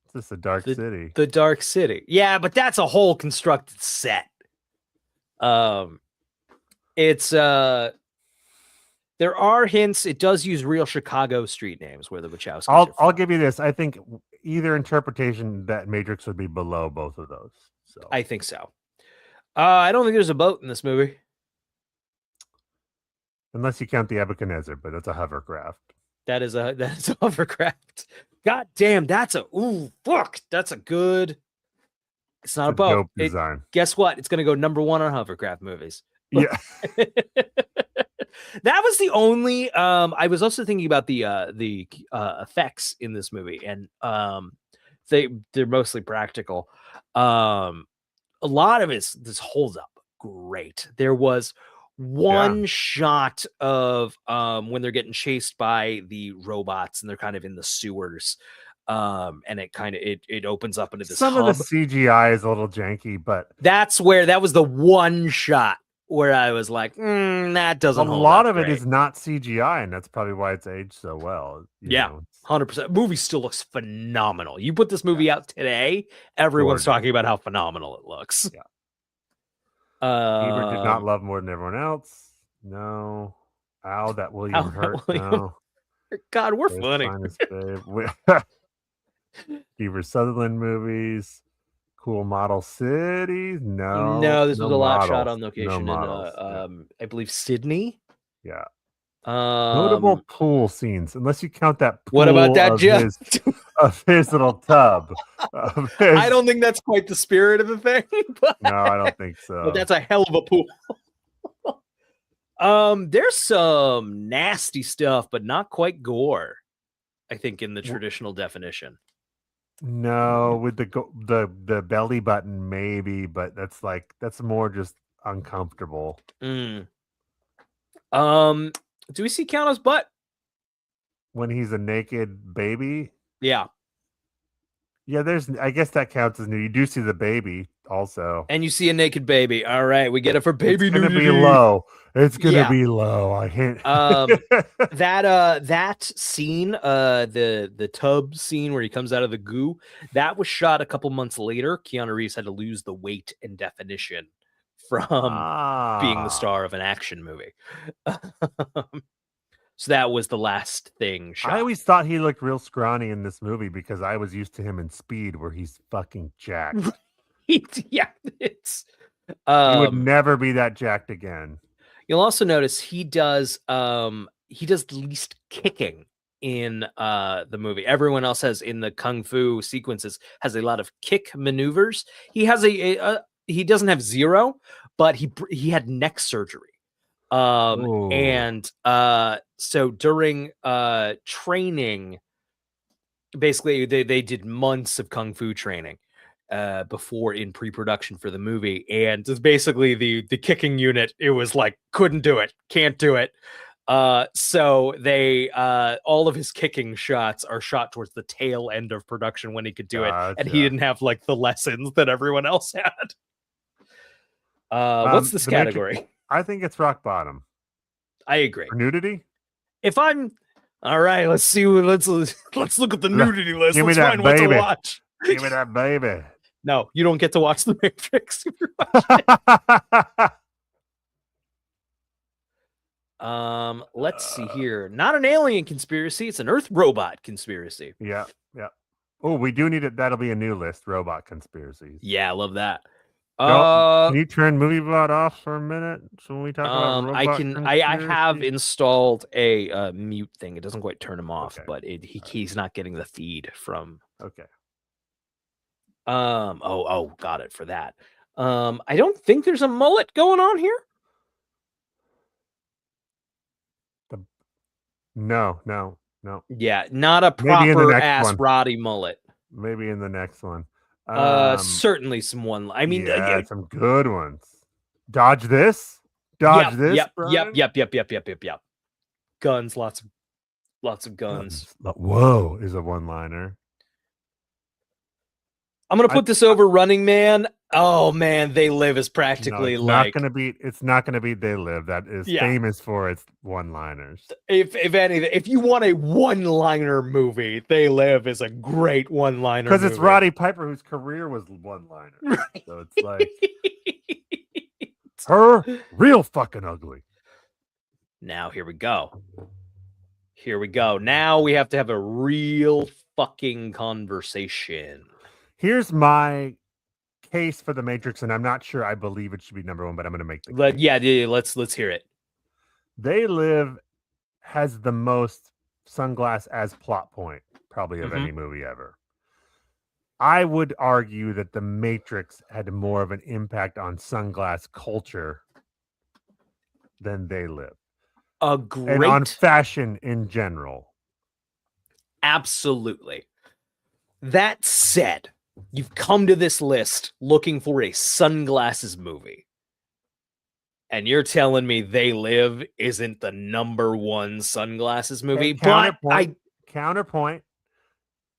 J: It's just a dark city.
I: The Dark City. Yeah, but that's a whole constructed set. It's there are hints. It does use real Chicago street names where the Wachowskis
J: I'll give you this. I think either interpretation that Matrix would be below both of those. So
I: I think so. I don't think there's a boat in this movie.
J: Unless you count the Nebuchadnezzar, but that's a hovercraft.
I: That is a hovercraft. God damn, that's a good. It's not a boat.
J: Dope design.
I: Guess what? It's gonna go number 1 on hovercraft movies.
J: Yeah.
I: That was the only I was also thinking about the effects in this movie, and they're mostly practical. A lot of this holds up great. There was one shot of when they're getting chased by the robots and they're kind of in the sewers, and it opens up into this
J: Some
I: hub.
J: of the CGI is a little janky, but
I: that was the one shot where I was like, that doesn't hold
J: a lot
I: up
J: of it
I: great.
J: is not CGI, and that's probably why it's aged so well. You know.
I: 100%. Movie still looks phenomenal. You put this movie out today, everyone's talking about how phenomenal it looks.
J: Yeah. Ebert did not love more than everyone else. No. Ow, that William hurt. No.
I: God, we're funny.
J: Kiefer Sutherland movies. Cool Model Cities. No.
I: This was a lot shot on location
J: models,
I: in I believe Sydney.
J: Yeah. Notable pool scenes, unless you count that pool.
I: What about that, Jeff?
J: Of his little tub.
I: I don't think that's quite the spirit of the thing. But,
J: no, I don't think so.
I: But that's a hell of a pool. There's some nasty stuff, but not quite gore, I think, in the traditional definition.
J: No, with the belly button, maybe, but that's more just uncomfortable.
I: Do we see Keanu's butt
J: when he's a naked baby?
I: Yeah.
J: I guess that counts as new. You do see the baby. also.
I: And you see a naked baby. All right, we get it for baby
J: It's gonna
I: nudity.
J: be low. It's gonna
I: Yeah.
J: be low. I hint.
I: That scene, the tub scene where he comes out of the goo, that was shot a couple months later. Keanu Reeves had to lose the weight and definition from being the star of an action movie. So that was the last thing shot.
J: I always thought he looked real scrawny in this movie because I was used to him in Speed, where he's fucking jacked.
I: Yeah, it's
J: he would never be that jacked again.
I: You'll also notice he does least kicking in the movie. Everyone else has, in the kung fu sequences, has a lot of kick maneuvers. He has he doesn't have zero, but he had neck surgery. And so during training, basically they did months of kung fu training before in pre-production for the movie, and it's basically the kicking unit, it was like, couldn't do it, can't do it. So they all of his kicking shots are shot towards the tail end of production when he could do it, and he didn't have like the lessons that everyone else had. What's this category?
J: Matrix, I think it's rock bottom.
I: I agree.
J: For nudity?
I: If I'm all right, let's see. Let's look at the nudity list.
J: Give me
I: Let's
J: that
I: find what to
J: baby.
I: watch.
J: Give me that baby.
I: No, you don't get to watch The Matrix. If you're watching it. Let's see here. Not an alien conspiracy. It's an Earth robot conspiracy.
J: Yeah. Oh, we do need it. That'll be a new list. Robot conspiracies.
I: Yeah, I love that.
J: Can you turn MovieBot off for a minute so when we talk about robot
I: I have installed a mute thing. It doesn't quite turn him off, but he's not getting the feed from.
J: Okay.
I: Got it for that. I don't think there's a mullet going on here.
J: No.
I: Yeah, not a proper ass Roddy mullet.
J: Maybe in the next one.
I: Certainly some one. I mean,
J: some good ones. Dodge this. Dodge this.
I: Yep. Guns, lots of guns.
J: Whoa, is a one-liner.
I: I'm gonna put this over Running Man. Oh man, They Live is practically
J: it's
I: like
J: it's not gonna be They Live. That is famous for its one-liners.
I: If anything, if you want a one-liner movie, They Live is a great one-liner
J: because it's Roddy Piper, whose career was one-liner.
I: Right.
J: So it's like her real fucking ugly.
I: Now here we go. Now we have to have a real fucking conversation.
J: Here's my case for The Matrix, and I'm not sure I believe it should be number one, but I'm going to make the case.
I: Yeah, let's hear it.
J: They Live has the most sunglass as plot point, probably of any movie ever. I would argue that The Matrix had more of an impact on sunglass culture than They Live. And on fashion in general.
I: Absolutely. That said, you've come to this list looking for a sunglasses movie. And you're telling me They Live isn't the number one sunglasses movie?
J: Counterpoint.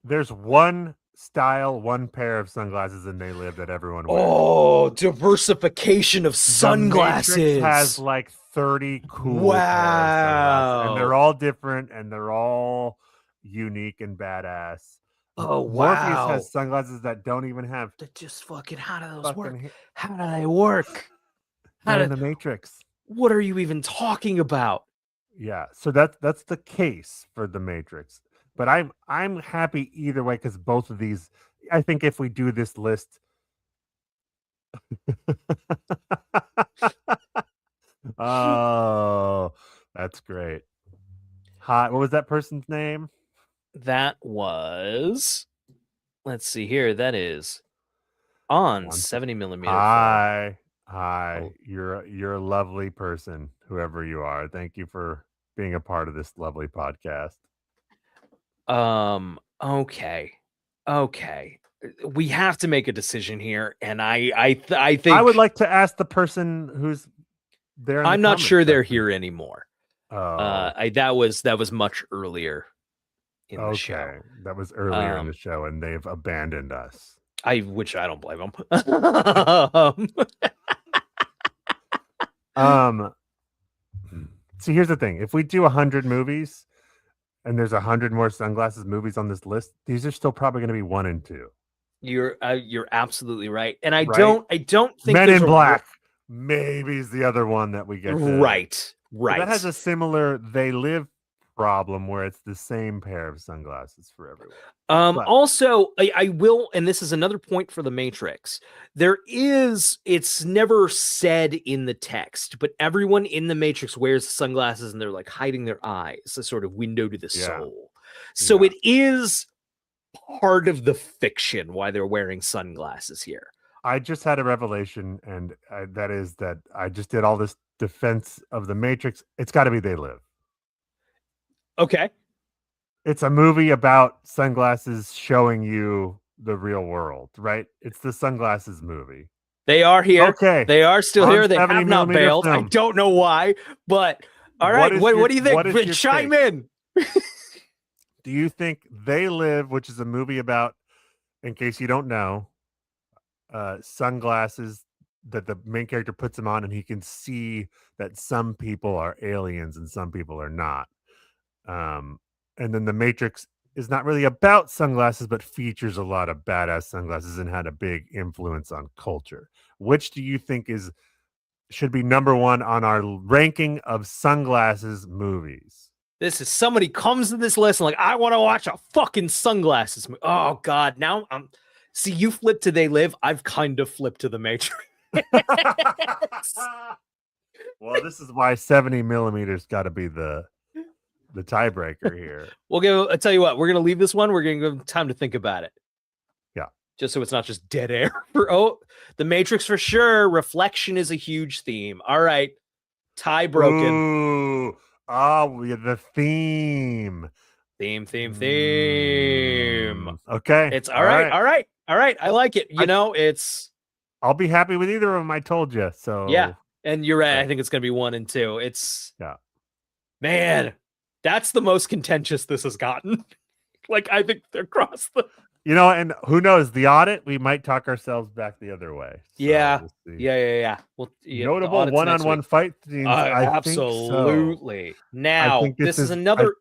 J: There's one style, one pair of sunglasses in They Live that everyone wears.
I: Oh, diversification of sunglasses.
J: The Matrix has like 30 cool pairs of sunglasses, and they're all different and they're all unique and badass.
I: Oh, wow.
J: Morpheus has sunglasses that don't even have.
I: That just fucking, how do those work? How do they work?
J: How in The Matrix?
I: What are you even talking about?
J: Yeah, so that's the case for The Matrix. But I'm happy either way because both of these, I think if we do this list. Oh, that's great. Hi, what was that person's name?
I: That was, let's see here. That is on 70mm.
J: Hi. Oh. You're a lovely person, whoever you are. Thank you for being a part of this lovely podcast.
I: Okay. We have to make a decision here, and I think
J: I would like to ask the person who's there.
I: I'm not sure they're here anymore.
J: Oh.
I: That was much earlier in the show.
J: That was earlier in the show, and they've abandoned us.
I: Which I don't blame him.
J: See, here's the thing: if we do 100 movies, and there's 100 more sunglasses movies on this list, these are still probably going to be 1 and 2.
I: You're absolutely right, and I
J: Right?
I: don't think
J: Men
I: there's
J: in
I: a
J: Black maybe is the other one that we get.
I: right.
J: But that has a similar They Live problem where it's the same pair of sunglasses for everyone. But
I: Also, I will, and this is another point for the Matrix. It's never said in the text, but everyone in the Matrix wears sunglasses and they're like hiding their eyes, a sort of window to the soul. So it is part of the fiction why they're wearing sunglasses here.
J: I just had a revelation, and that is that I just did all this defense of the Matrix. It's got to be They Live.
I: Okay.
J: It's a movie about sunglasses showing you the real world, right? It's the sunglasses movie.
I: They are here.
J: Okay.
I: They are still
J: On
I: here. They have
J: 70
I: not bailed.
J: film.
I: I don't know why, but all right. What do you think? Chime in.
J: Do you think They Live, which is a movie about, in case you don't know, sunglasses that the main character puts him on and he can see that some people are aliens and some people are not. And then The Matrix is not really about sunglasses, but features a lot of badass sunglasses and had a big influence on culture. Which do you think should be number 1 on our ranking of sunglasses movies?
I: This is somebody comes to this list and like, I want to watch a fucking sunglasses movie. Oh God, now see, you flipped to They Live. I've kind of flipped to The Matrix.
J: Well, this is why 70 millimeters got to be the tiebreaker here.
I: I'll tell you what, we're gonna leave this one. We're gonna give time to think about it.
J: Yeah,
I: just so it's not just dead air. The Matrix for sure. Reflection is a huge theme. All right, tie broken.
J: Ooh. Oh, the theme.
I: Theme.
J: Okay.
I: It's all right. I like it.
J: I'll be happy with either of them. I told you. So
I: yeah. And you're right. I think it's going to be 1 and 2. Man, that's the most contentious this has gotten. Like, I think they're across the...
J: and who knows? The audit, we might talk ourselves back the other way. So
I: yeah.
J: We'll
I: Yeah. Well,
J: notable one-on-one fight scenes.
I: Absolutely.
J: Think so.
I: Now, this is another...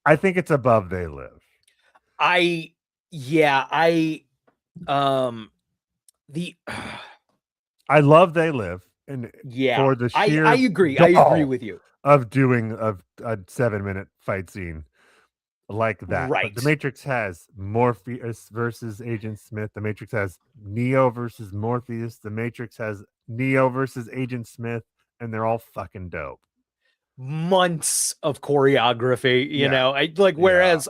J: I think it's above They Live.
I: I
J: love They Live. And for the sheer
I: I agree. I agree with you.
J: Of doing a 7-minute fight scene like that.
I: Right.
J: But The Matrix has Morpheus versus Agent Smith. The Matrix has Neo versus Morpheus. The Matrix has Neo versus Agent Smith, and they're all fucking dope.
I: Months of choreography, you know. Whereas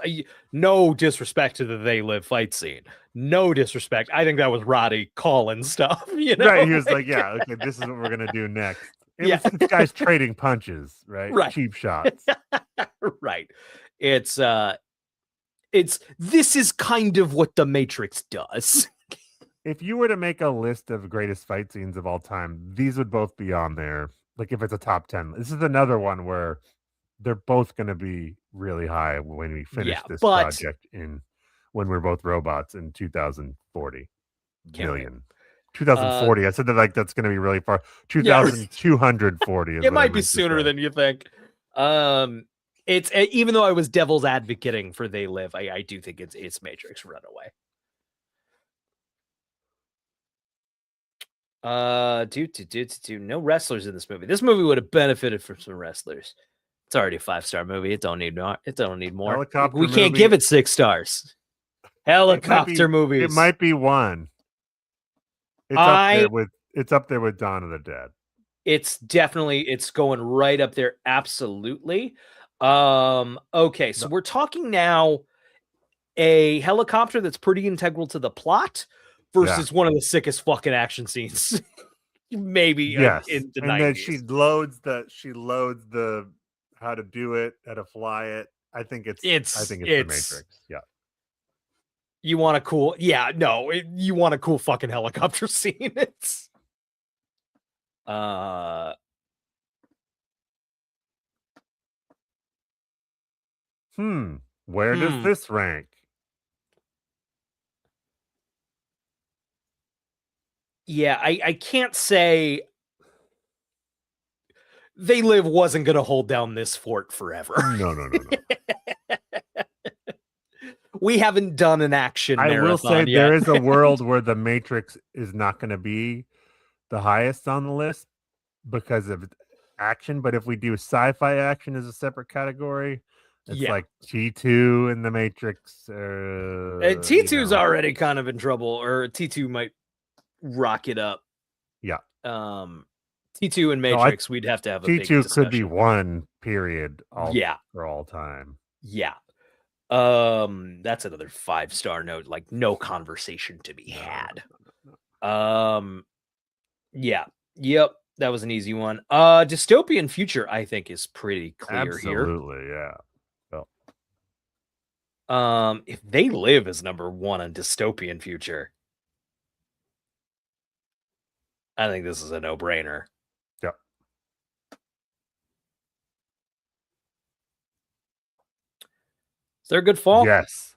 I: no disrespect to the They Live fight scene. No disrespect. I think that was Roddy calling stuff,
J: Right. He was like, yeah, okay, this is what we're gonna do next. It was this guy's trading punches, right? Cheap shots.
I: Right. This is kind of what The Matrix does.
J: If you were to make a list of greatest fight scenes of all time, these would both be on there. Like if it's a top 10, this is another one where they're both going to be really high when we finish this project when we're both robots in 2040 million. 2040. I said that like that's going to be really far. 2240.
I: It might be sooner than you think. It's even though I was devil's advocating for They Live, I do think it's Matrix Runaway. No wrestlers in this movie. This movie would have benefited from some wrestlers. It's already a 5-star movie. It don't need more. We can't give it 6 stars. Helicopter movies.
J: It might be 1. It's up there with Dawn of the Dead.
I: It's going right up there. Absolutely. Okay, so we're talking now a helicopter that's pretty integral to the plot versus one of the sickest fucking action scenes. Maybe in the 90s.
J: Then she loads the how to do it, how to fly it. I think it's The Matrix. Yeah.
I: You want a cool you want a cool fucking helicopter scene. It's
J: where does this rank?
I: Yeah, I can't say They Live wasn't going to hold down this fort forever.
J: No.
I: We haven't done an action
J: I
I: marathon
J: will say
I: yet.
J: there is a world where The Matrix is not going to be the highest on the list because of action. But if we do sci-fi action as a separate category, it's
I: Yeah.
J: like T2 and The Matrix.
I: T2's already kind of in trouble, or T2 might rock it up.
J: Yeah.
I: T2 and Matrix, we'd have to have a big
J: T2
I: discussion.
J: could be one period for all time.
I: Yeah. That's another 5-star note, like no conversation to be had. Yeah. Yep. That was an easy one. Dystopian future, I think, is pretty clear here.
J: Absolutely, yeah.
I: If They Live is number 1 on dystopian future, I think this is a no-brainer.
J: Yep.
I: Is there a good fall?
J: Yes.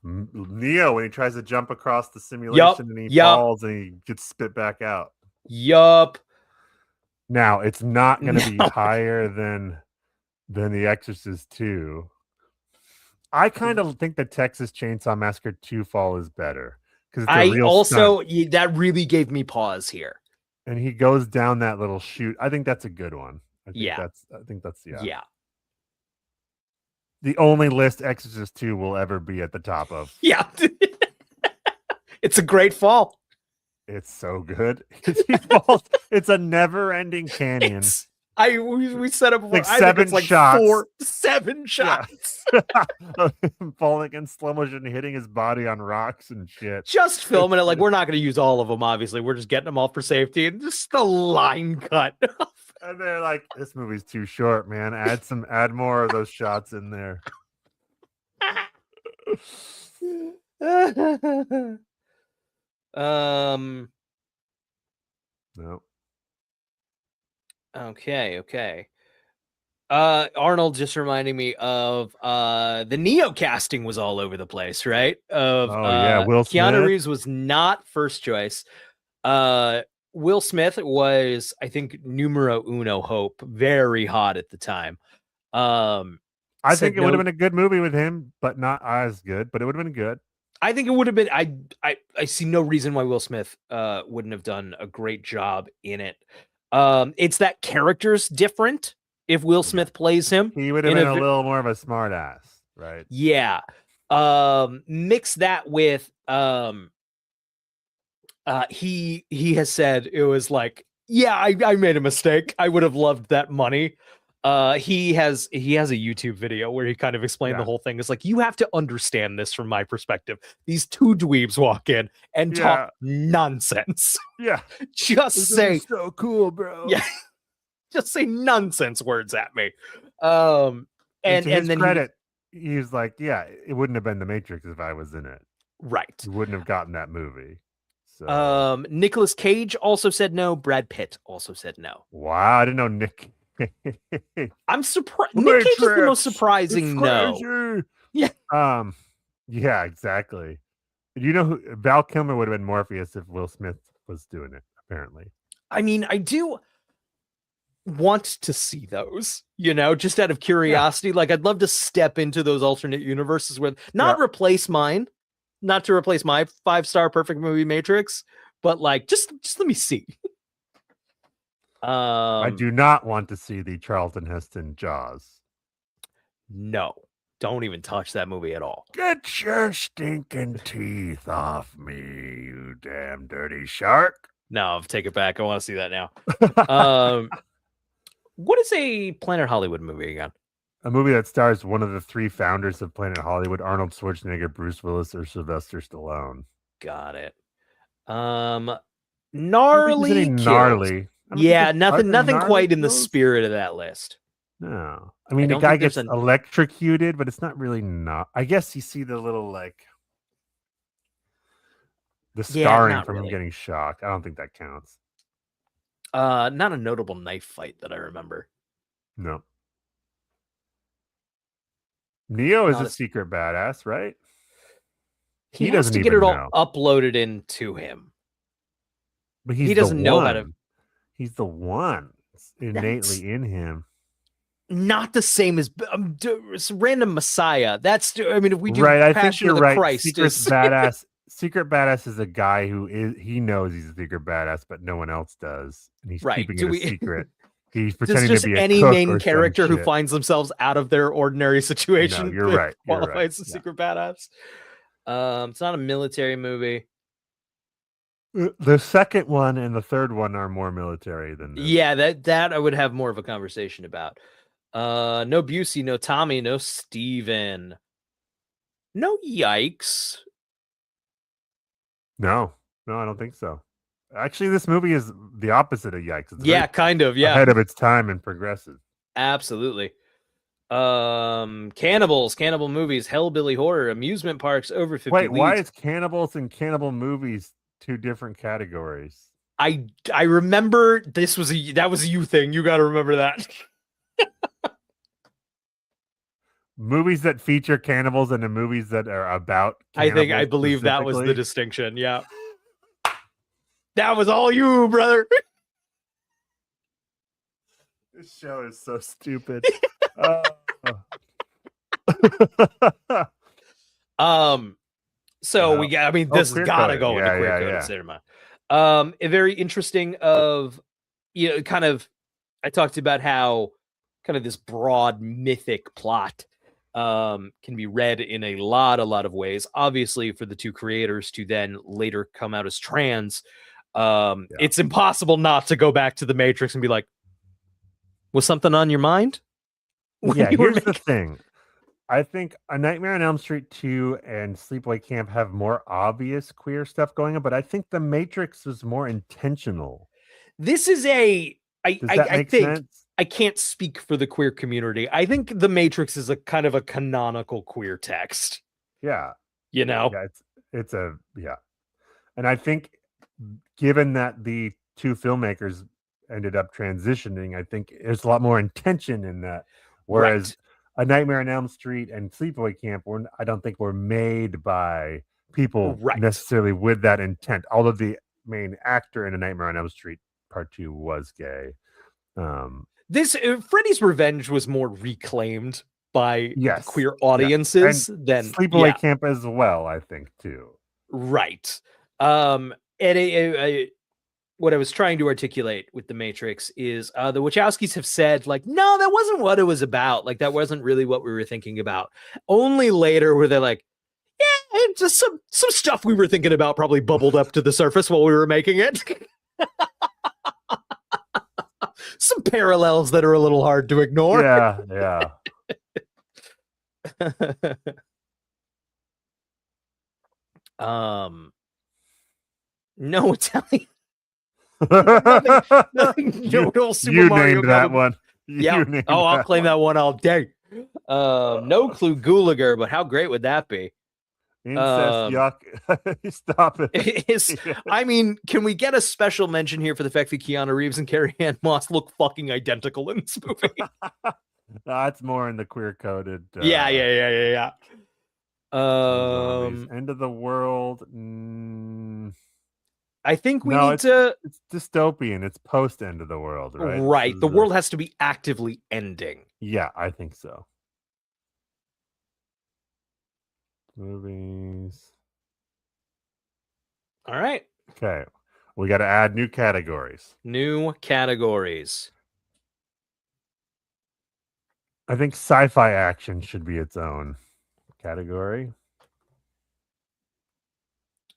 J: Neo, when he tries to jump across the simulation and he falls and he gets spit back out.
I: Yup.
J: Now, it's not going to be higher than The Exorcist 2. I kind of think the Texas Chainsaw Massacre 2 fall is better because
I: that really gave me pause here.
J: And he goes down that little chute. I think that's a good one. I think that's
I: yeah.
J: The only list Exorcist 2 will ever be at the top of.
I: Yeah. It's a great fall.
J: It's so good. It's a never-ending canyon.
I: We said it before.
J: Like 7 shots.
I: 7 shots.
J: Yeah. Falling in slow motion, hitting his body on rocks and shit.
I: Just filming it. Like, we're not going to use all of them, obviously. We're just getting them all for safety. And just the line cut.
J: And they're like, this movie's too short, man. Add more of those shots in there. No.
I: Okay. Arnold just reminding me of the Neo casting was all over the place, right?
J: Will Smith.
I: Keanu Reeves was not first choice. Will Smith was, I think, numero uno hope, very hot at the time.
J: I think it would have been a good movie with him, but not as good, but it would have been good.
I: I think it would have been. I see no reason why Will Smith wouldn't have done a great job in it. It's that character's different. If Will Smith plays him,
J: he would have been a little more of a smart ass, right?
I: Yeah. Mix that with he has said it was like, yeah, I made a mistake. I would have loved that money. He has a YouTube video where he kind of explained the whole thing. It's like, you have to understand this from my perspective. These two dweebs walk in and talk nonsense.
J: Yeah.
I: Just say
J: so cool, bro.
I: Yeah. Just say nonsense words at me.
J: And to his
I: then
J: credit, he's like, yeah, it wouldn't have been The Matrix if I was in it.
I: Right.
J: He wouldn't have gotten that movie. So
I: Nicolas Cage also said no. Brad Pitt also said no.
J: Wow, I didn't know Nick.
I: I'm surprised. Nick Cage is the most surprising no. Yeah.
J: Yeah, exactly. You know who Val Kilmer would have been Morpheus if Will Smith was doing it, apparently.
I: I mean, I do want to see those, just out of curiosity. Like, I'd love to step into those alternate universes with replace mine, not to replace my 5-star perfect movie Matrix, but like just let me see.
J: I do not want to see the Charlton Heston Jaws.
I: No, don't even touch that movie at all.
J: Get your stinking teeth off me, you damn dirty shark.
I: No, take it back. I want to see that now. What is a Planet Hollywood movie again?
J: A movie that stars one of the 3 founders of Planet Hollywood: Arnold Schwarzenegger, Bruce Willis, or Sylvester Stallone.
I: Got it. Gnarly. Yeah, nothing quite in the spirit of that list.
J: No. I mean, the guy gets electrocuted, but it's not really I guess you see the little, the scarring from him getting shocked. I don't think that counts.
I: Not a notable knife fight that I remember.
J: No. Neo is a secret badass, right?
I: He has to get it all uploaded into him.
J: But he's
I: he doesn't
J: the
I: know
J: one.
I: how to.
J: He's the one. It's innately
I: That's
J: in him.
I: not the same as it's a random Messiah. That's I mean, if we do
J: Right. I think
I: Passion
J: you're
I: of the
J: right.
I: Christ,
J: Secret
I: is
J: badass. Secret badass is a guy who he knows he's a secret badass, but no one else does, and he's
I: right.
J: keeping
I: Do
J: it a
I: we?
J: secret. He's
I: Does
J: pretending to
I: just
J: be a
I: any
J: cook
I: main
J: or some
I: character who
J: shit.
I: finds themselves out of their ordinary
J: No,
I: situation
J: you're right. You're
I: qualify
J: right.
I: as a secret badass? It's not a military movie.
J: The second one and the third one are more military than this.
I: Yeah, that I would have more of a conversation about. No Busey, no Tommy, no Steven. No Yikes.
J: No, I don't think so. Actually, this movie is the opposite of Yikes. It's
I: Yeah,
J: very
I: kind of. Yeah,
J: ahead of its time and progressive.
I: absolutely. Cannibals, cannibal movies, hellbilly horror, amusement parks, over 50
J: Wait, why
I: leads.
J: is cannibals and cannibal movies two different categories?
I: I remember that was a you thing. You got to remember that.
J: Movies that feature cannibals and the movies that are about
I: I
J: cannibals
I: believe that was the
J: specifically?
I: distinction. Yeah. That was all you, brother.
J: This show is so stupid.
I: So
J: No.
I: we got, I mean,
J: Oh,
I: this has
J: queer
I: got to
J: code.
I: go into
J: Yeah,
I: queer
J: yeah,
I: code
J: yeah.
I: of cinema. A very interesting of, kind of, I talked about how kind of this broad mythic plot can be read in a lot of ways. Obviously, for the two creators to then later come out as trans, it's impossible not to go back to the Matrix and be like, was something on your mind? when
J: Yeah,
I: you were
J: here's the
I: making-
J: thing. I think A Nightmare on Elm Street 2 and Sleepaway Camp have more obvious queer stuff going on, but I think The Matrix was more intentional.
I: This is a
J: Does that
I: I
J: make
I: think
J: sense?
I: I can't speak for the queer community. I think The Matrix is a kind of a canonical queer text.
J: Yeah.
I: You know?
J: Yeah, it's a yeah. And I think given that the two filmmakers ended up transitioning, I think there's a lot more intention in that. Whereas
I: Right.
J: A Nightmare on Elm Street and Sleepaway Camp I don't think were made by people
I: Right.
J: necessarily with that intent. Although the main actor in A Nightmare on Elm Street Part 2 was gay.
I: This Freddy's Revenge was more reclaimed by
J: Yes.
I: queer
J: Yeah.
I: audiences
J: And
I: than
J: Sleepaway Camp as well, I think, too.
I: Right. And what I was trying to articulate with The Matrix is the Wachowskis have said, like, no, that wasn't what it was about. Like, that wasn't really what we were thinking about. Only later were they like, yeah, it's just some stuff we were thinking about probably bubbled up to the surface while we were making it. Some parallels that are a little hard to ignore.
J: Yeah.
I: No Italian. Nothing
J: you
I: notable Super
J: you
I: Mario
J: named that
I: Galaxy.
J: one.
I: Yeah.
J: You named
I: I'll
J: that
I: claim
J: one.
I: that one all day. No clue Gulager, but how great would that be?
J: Incest, yuck. Stop it.
I: I mean, can we get a special mention here for the fact that Keanu Reeves and Carrie Ann Moss look fucking identical in this movie?
J: That's more in the queer coded.
I: Yeah.
J: End of the world.
I: I think we
J: No,
I: need to.
J: It's dystopian. It's post end of the world, right?
I: Right.
J: This
I: The
J: is
I: world has to be actively ending.
J: Yeah, I think so. Movies.
I: All right.
J: Okay. We got to add new categories.
I: New categories.
J: I think sci-fi action should be its own category.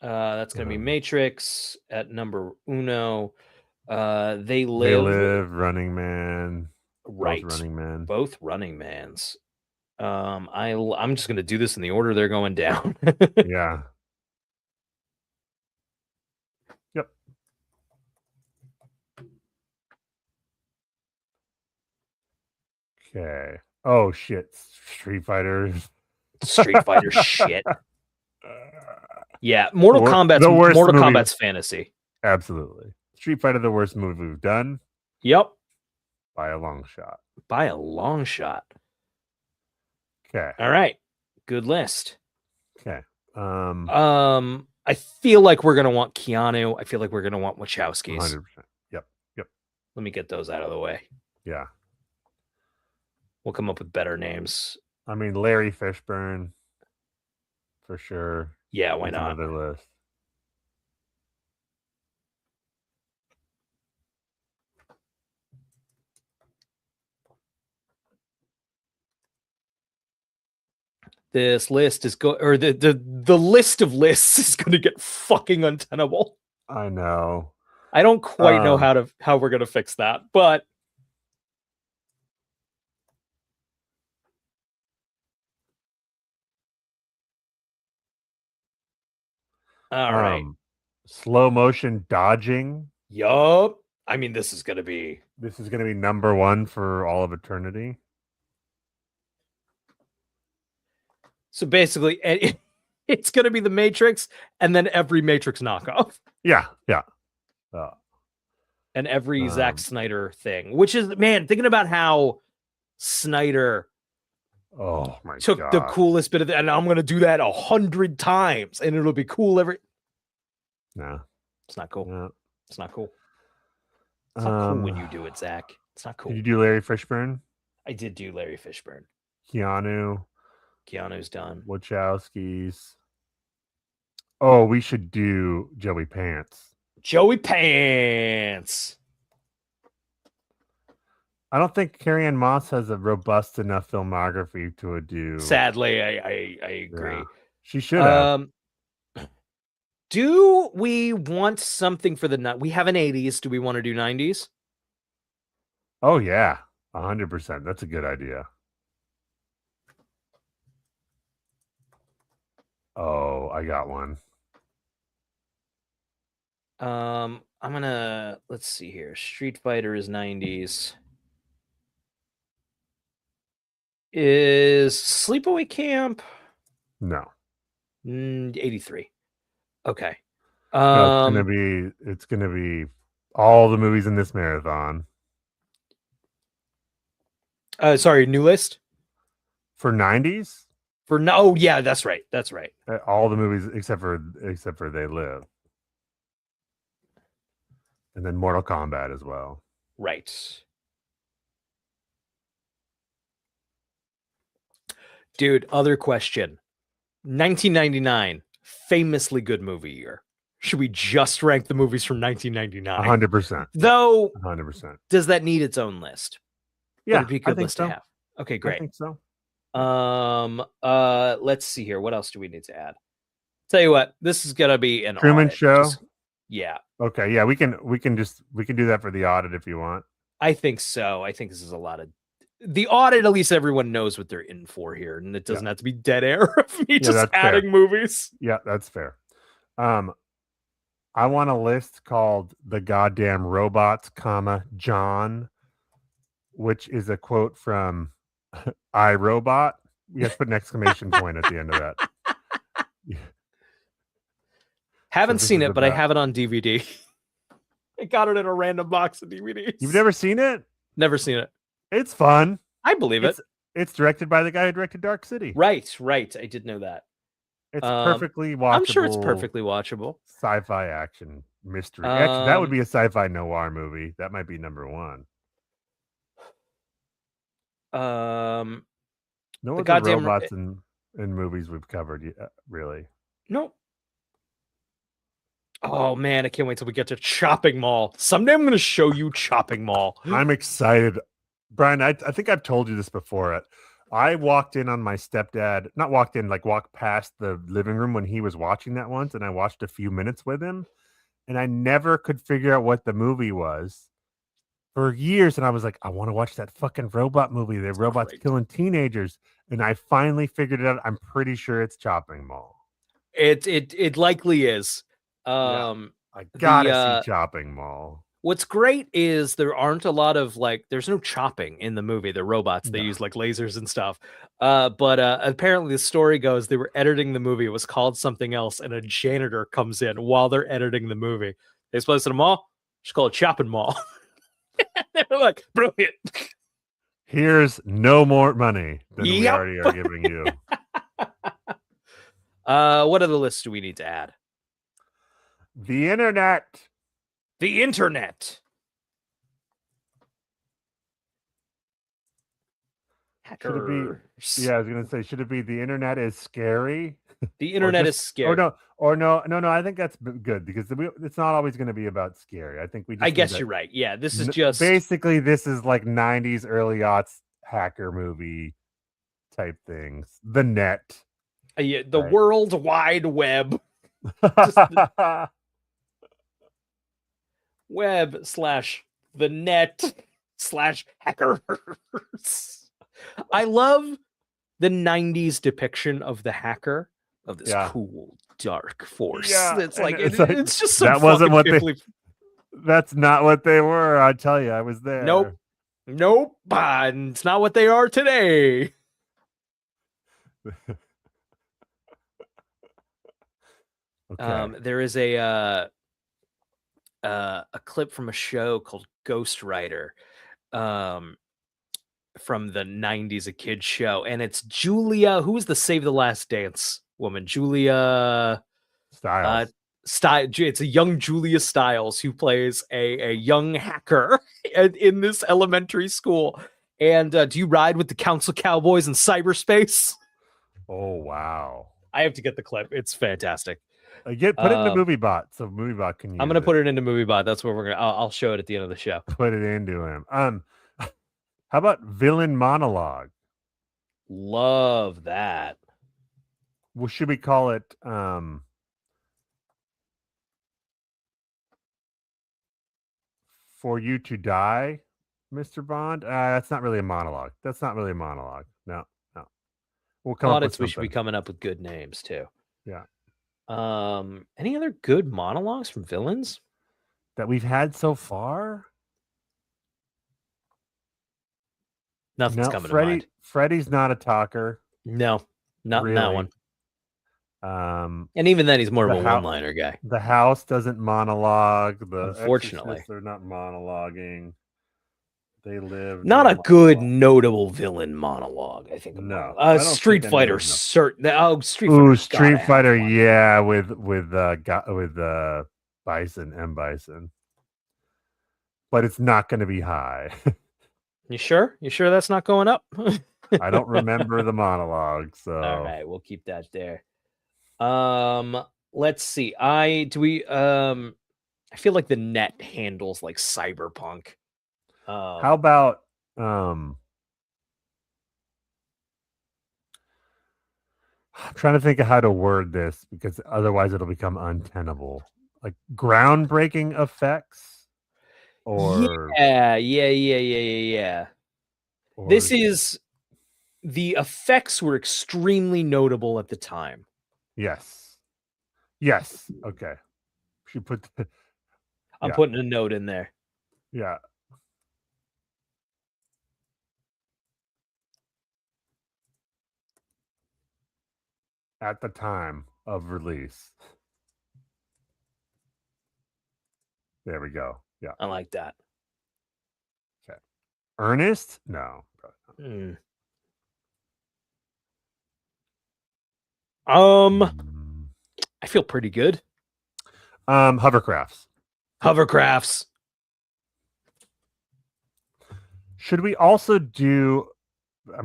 I: That's going to be Matrix at number uno. They
J: They
I: live.
J: Running Man.
I: Right.
J: Both Running Man.
I: Both Running Mans. I'm just going to do this in the order they're going down.
J: Yeah. Yep. Okay. Oh shit. Street Fighter.
I: Street Fighter shit. Yeah, Mortal
J: The worst movie.
I: Kombat's fantasy.
J: Absolutely. Street Fighter, the worst movie we've done
I: Yep,
J: by a long shot.
I: by a long shot.
J: Okay.
I: All right, good list.
J: Okay.
I: I feel like we're gonna want Keanu. I feel like we're gonna want Wachowskis.
J: 100%. Yep.
I: Let me get those out of the way.
J: Yeah.
I: We'll come up with better names.
J: I mean, Larry Fishburne, for sure.
I: Yeah, why
J: He's
I: not?
J: Another list.
I: This list is the list of lists is going to get fucking untenable.
J: I know.
I: I don't quite know how we're going to fix that, but all right.
J: Slow motion dodging.
I: Yup. I mean, this is going to be
J: number one for all of eternity.
I: So basically, it's going to be the Matrix and then every Matrix knockoff.
J: Yeah.
I: And every Zack Snyder thing, which is, man, thinking about how Snyder took the coolest bit of and I'm going to do that 100 times and it'll be cool every.
J: No,
I: it's not cool.
J: No.
I: It's not cool. It's not cool when you do it, Zach. It's not cool.
J: Did you do Larry Fishburne?
I: I did do Larry Fishburne.
J: Keanu's
I: done.
J: Wachowskis. Oh, we should do Joey Pants.
I: Joey Pants.
J: I don't think Carrie-Anne Moss has a robust enough filmography to do.
I: Sadly, I agree.
J: Yeah. She should have.
I: Do we want something for the we have an 80s? Do we want to do 90s?
J: Oh yeah, 100%. That's a good idea. Oh, I got one.
I: I'm gonna let's see here. Street Fighter is 90s. Is Sleepaway Camp?
J: No.
I: 83. Okay.
J: No, it's gonna be all the movies in this marathon.
I: Sorry, new list
J: for 90s.
I: For no, oh, yeah, that's right. That's right.
J: All the movies except for They Live, and then Mortal Kombat as well.
I: Right. Dude, other question. 1999, famously good movie year. Should we just rank the movies from 1999?
J: 100%.
I: Though,
J: 100%.
I: Does that need its own list?
J: Yeah,
I: it'd be a good list to have. Okay, great.
J: I think so.
I: Let's see here. What else do we need to add? Tell you what, this is gonna be an
J: Truman
I: audit.
J: Show.
I: Yeah.
J: Okay. Yeah, we can do that for the audit if you want.
I: I think so. I think this is a lot of the audit. At least everyone knows what they're in for here, and it doesn't have to be dead air of me just adding
J: fair.
I: movies.
J: Yeah, that's fair. I want a list called "The Goddamn Robots, John," which is a quote from iRobot. We have to put an exclamation point at the end of that.
I: Haven't seen it, but I have it on DVD. I got it in a random box of DVDs.
J: You've never seen it?
I: Never seen it.
J: It's fun.
I: I believe it.
J: It's directed by the guy who directed Dark City.
I: Right. I did know that.
J: It's perfectly watchable.
I: I'm sure it's perfectly watchable.
J: Sci-fi action mystery. Actually, that would be a sci-fi noir movie. That might be number one. No other robots in movies we've covered yet, really.
I: Nope. Oh man, I can't wait till we get to Chopping Mall. Someday I'm going to show you Chopping Mall.
J: I'm excited. Brian, I think I've told you this before. I walked in on my stepdad, not walked in, like walked past the living room when he was watching that once, and I watched a few minutes with him, and I never could figure out what the movie was for years. And I was like, I want to watch that fucking robot movie. The robots killing teenagers. And I finally figured it out. I'm pretty sure it's Chopping Mall.
I: It likely is.
J: I gotta see Chopping Mall.
I: What's great is there aren't a lot of there's no chopping in the movie. They're robots. They use like lasers and stuff. But apparently the story goes they were editing the movie. It was called something else, and a janitor comes in while they're editing the movie. They supposed to the mall. It's called Chopping Mall. They're like, brilliant.
J: Here's no more money than we already are giving you.
I: What other lists do we need to add?
J: The internet.
I: The internet.
J: Should it be?
I: Hackers.
J: Yeah, I was gonna say, should it be the internet is scary?
I: The internet is
J: Or
I: scary.
J: no. I think that's good because it's not always going to be about scary. I think we. Just
I: I
J: need
I: guess
J: to-
I: you're right. Yeah, this is just
J: basically this is like '90s early aughts hacker movie type things. The net.
I: the
J: right.
I: World Wide Web. Web / the net / hackers. I love the 90s depiction of the hacker, of this
J: Yeah.
I: cool dark force.
J: Yeah,
I: It's like
J: and
I: it's just so
J: that wasn't
I: fucking
J: what they.
I: piffly.
J: That's not what they were. I tell you, I was there.
I: Nope. It's not what they are today.
J: Okay.
I: There is a clip from a show called Ghost Rider, from the 90s, a kid's show, and it's Julia. Who was the Save the Last Dance woman? Julia
J: Styles.
I: It's a young Julia Stiles who plays a young hacker in this elementary school. And do you ride with the Council Cowboys in cyberspace?
J: Oh wow!
I: I have to get the clip. It's fantastic.
J: Put it into MovieBot so MovieBot can use
I: I'm gonna put it into MovieBot. That's where we're gonna. I'll show it at the end of the show.
J: Put it into him. How about villain monologue?
I: Love that.
J: Well, should we call it For You to Die, Mr. Bond? That's not really a monologue. No. We'll come up with
I: We should be
J: something.
I: coming up with good names too.
J: Yeah.
I: Any other good monologues from villains
J: That we've had so far?
I: Nothing's
J: No,
I: coming to mind.
J: Freddy's not a talker.
I: No, not in that
J: Really.
I: one.
J: Um,
I: And even then, he's more of
J: The
I: a
J: hou-
I: one-liner guy.
J: The house doesn't monologue. The
I: Unfortunately.
J: Exorcists are not monologuing. They live.
I: Not
J: no
I: a good,
J: monologue.
I: notable villain monologue. I think.
J: No, I don't
I: Street
J: think
I: Fighter.
J: anyone's
I: Certain. Oh, Street
J: Ooh,
I: Fighter's gotta
J: Street
I: have
J: Fighter,
I: one.
J: yeah, with Bison, M Bison. But it's not going to be high.
I: You sure? You sure that's not going up?
J: I don't remember the monologue, so
I: All right, we'll keep that there. Let's see. I feel like the net handles like cyberpunk.
J: how about I'm trying to think of how to word this because otherwise it'll become untenable. Like groundbreaking effects, or
I: yeah. This
J: or-
I: is the effects were extremely notable at the time.
J: yes. Okay, she put
I: I'm
J: Yeah.
I: putting a note in there.
J: yeah. At the time of release. There we go. Yeah.
I: I like that.
J: Ernest? No.
I: Hmm.
J: Mm.
I: I feel pretty good.
J: Hovercrafts.
I: Hovercrafts.
J: Should we also do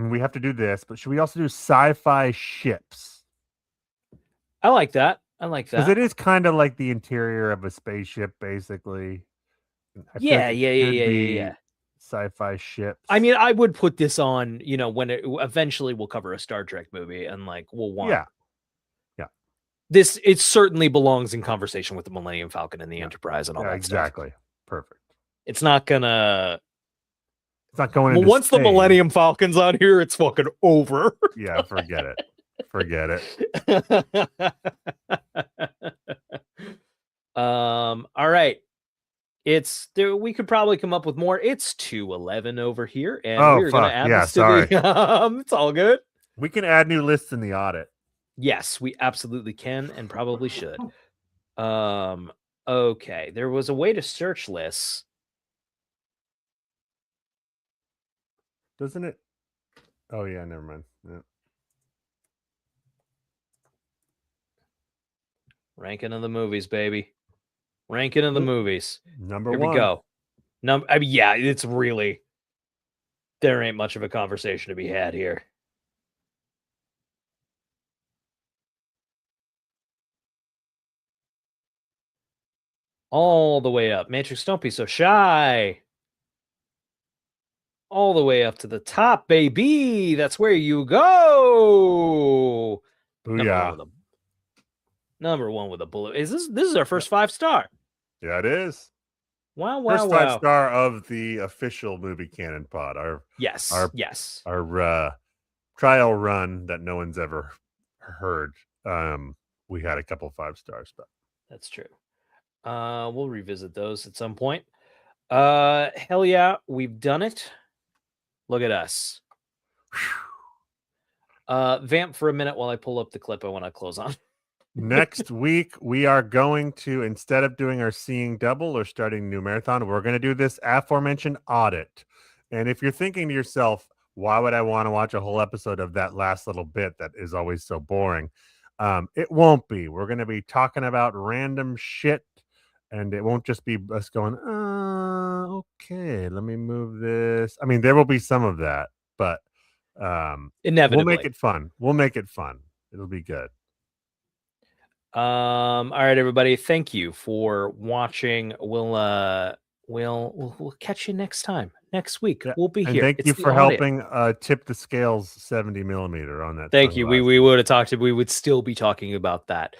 J: we have to do this, but should we also do sci-fi ships?
I: I like that. I like
J: Because
I: that.
J: it is kind of like the interior of a spaceship, basically. I feel
I: Yeah,
J: like it
I: yeah.
J: could be Sci-fi ships.
I: I mean, I would put this on, when it eventually we'll cover a Star Trek movie and like we'll want
J: Yeah.
I: this. It certainly belongs in conversation with the Millennium Falcon and the Enterprise and all
J: Yeah,
I: that
J: exactly.
I: stuff.
J: Perfect.
I: It's not gonna.
J: It's not going
I: Well,
J: into
I: once the
J: space.
I: Millennium Falcon's on here, it's fucking over.
J: Yeah, forget it. Forget it.
I: All right. It's there. We could probably come up with more. It's 2:11 over here, and
J: Oh,
I: we're gonna
J: fuck.
I: add
J: Yeah,
I: this to the. It's all good.
J: We can add new lists in the audit.
I: Yes, we absolutely can, and probably should. Okay. There was a way to search lists.
J: Doesn't it? Oh yeah, never mind. Yeah.
I: Ranking of the movies, baby. Ranking of the movies.
J: Number
I: Here
J: one.
I: we go. I mean, yeah, it's really there ain't much of a conversation to be had here. All the way up. Matrix, don't be so shy. All the way up to the top, baby. That's where you go.
J: Booyah.
I: Number one with a bullet. This is our first 5-star.
J: Yeah, it is.
I: Wow,
J: First
I: wow.
J: 5-star of the official movie canon pod.
I: Yes.
J: Our trial run that no one's ever heard. We had a couple 5 stars, but
I: that's true. We'll revisit those at some point. Hell yeah, we've done it. Look at us. Vamp for a minute while I pull up the clip I want to close on.
J: next week we are going to, instead of doing our seeing double or starting a new marathon, we're going to do this aforementioned audit. And if you're thinking to yourself, why would I want to watch a whole episode of that last little bit that is always so boring? It won't be. We're going to be talking about random shit, and it won't just be us going, okay, let me move this. I mean, there will be some of that, but
I: inevitably
J: we'll make it fun. It'll be good.
I: All right, everybody. Thank you for watching. We'll catch you next time. Next week, we'll be
J: and
I: here.
J: Thank you for helping tip the scales 70 millimeter on that.
I: Thank you. We would have talked. We would still be talking about that.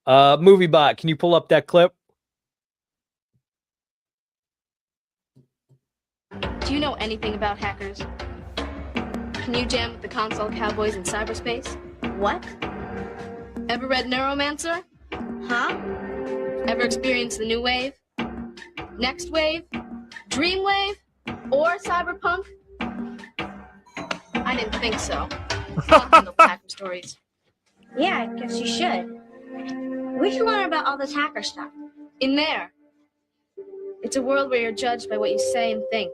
I: Movie Bot, can you pull up that clip?
K: Do you know anything about hackers? Can you jam with the console cowboys in cyberspace?
F: What?
K: Ever read Neuromancer?
F: Huh?
K: Ever experienced the new wave? Next wave? Dream wave? Or cyberpunk? I didn't think so. I'll handle the hacker stories.
F: Yeah, I guess you should. We should learn about all this hacker stuff.
K: In there. It's a world where you're judged by what you say and think,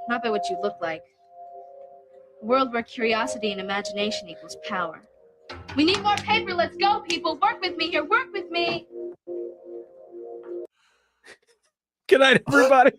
K: not by what you look like. A world where curiosity and imagination equals power. We need more paper. Let's go, people. Work with me here. Work with me.
I: Good night, everybody.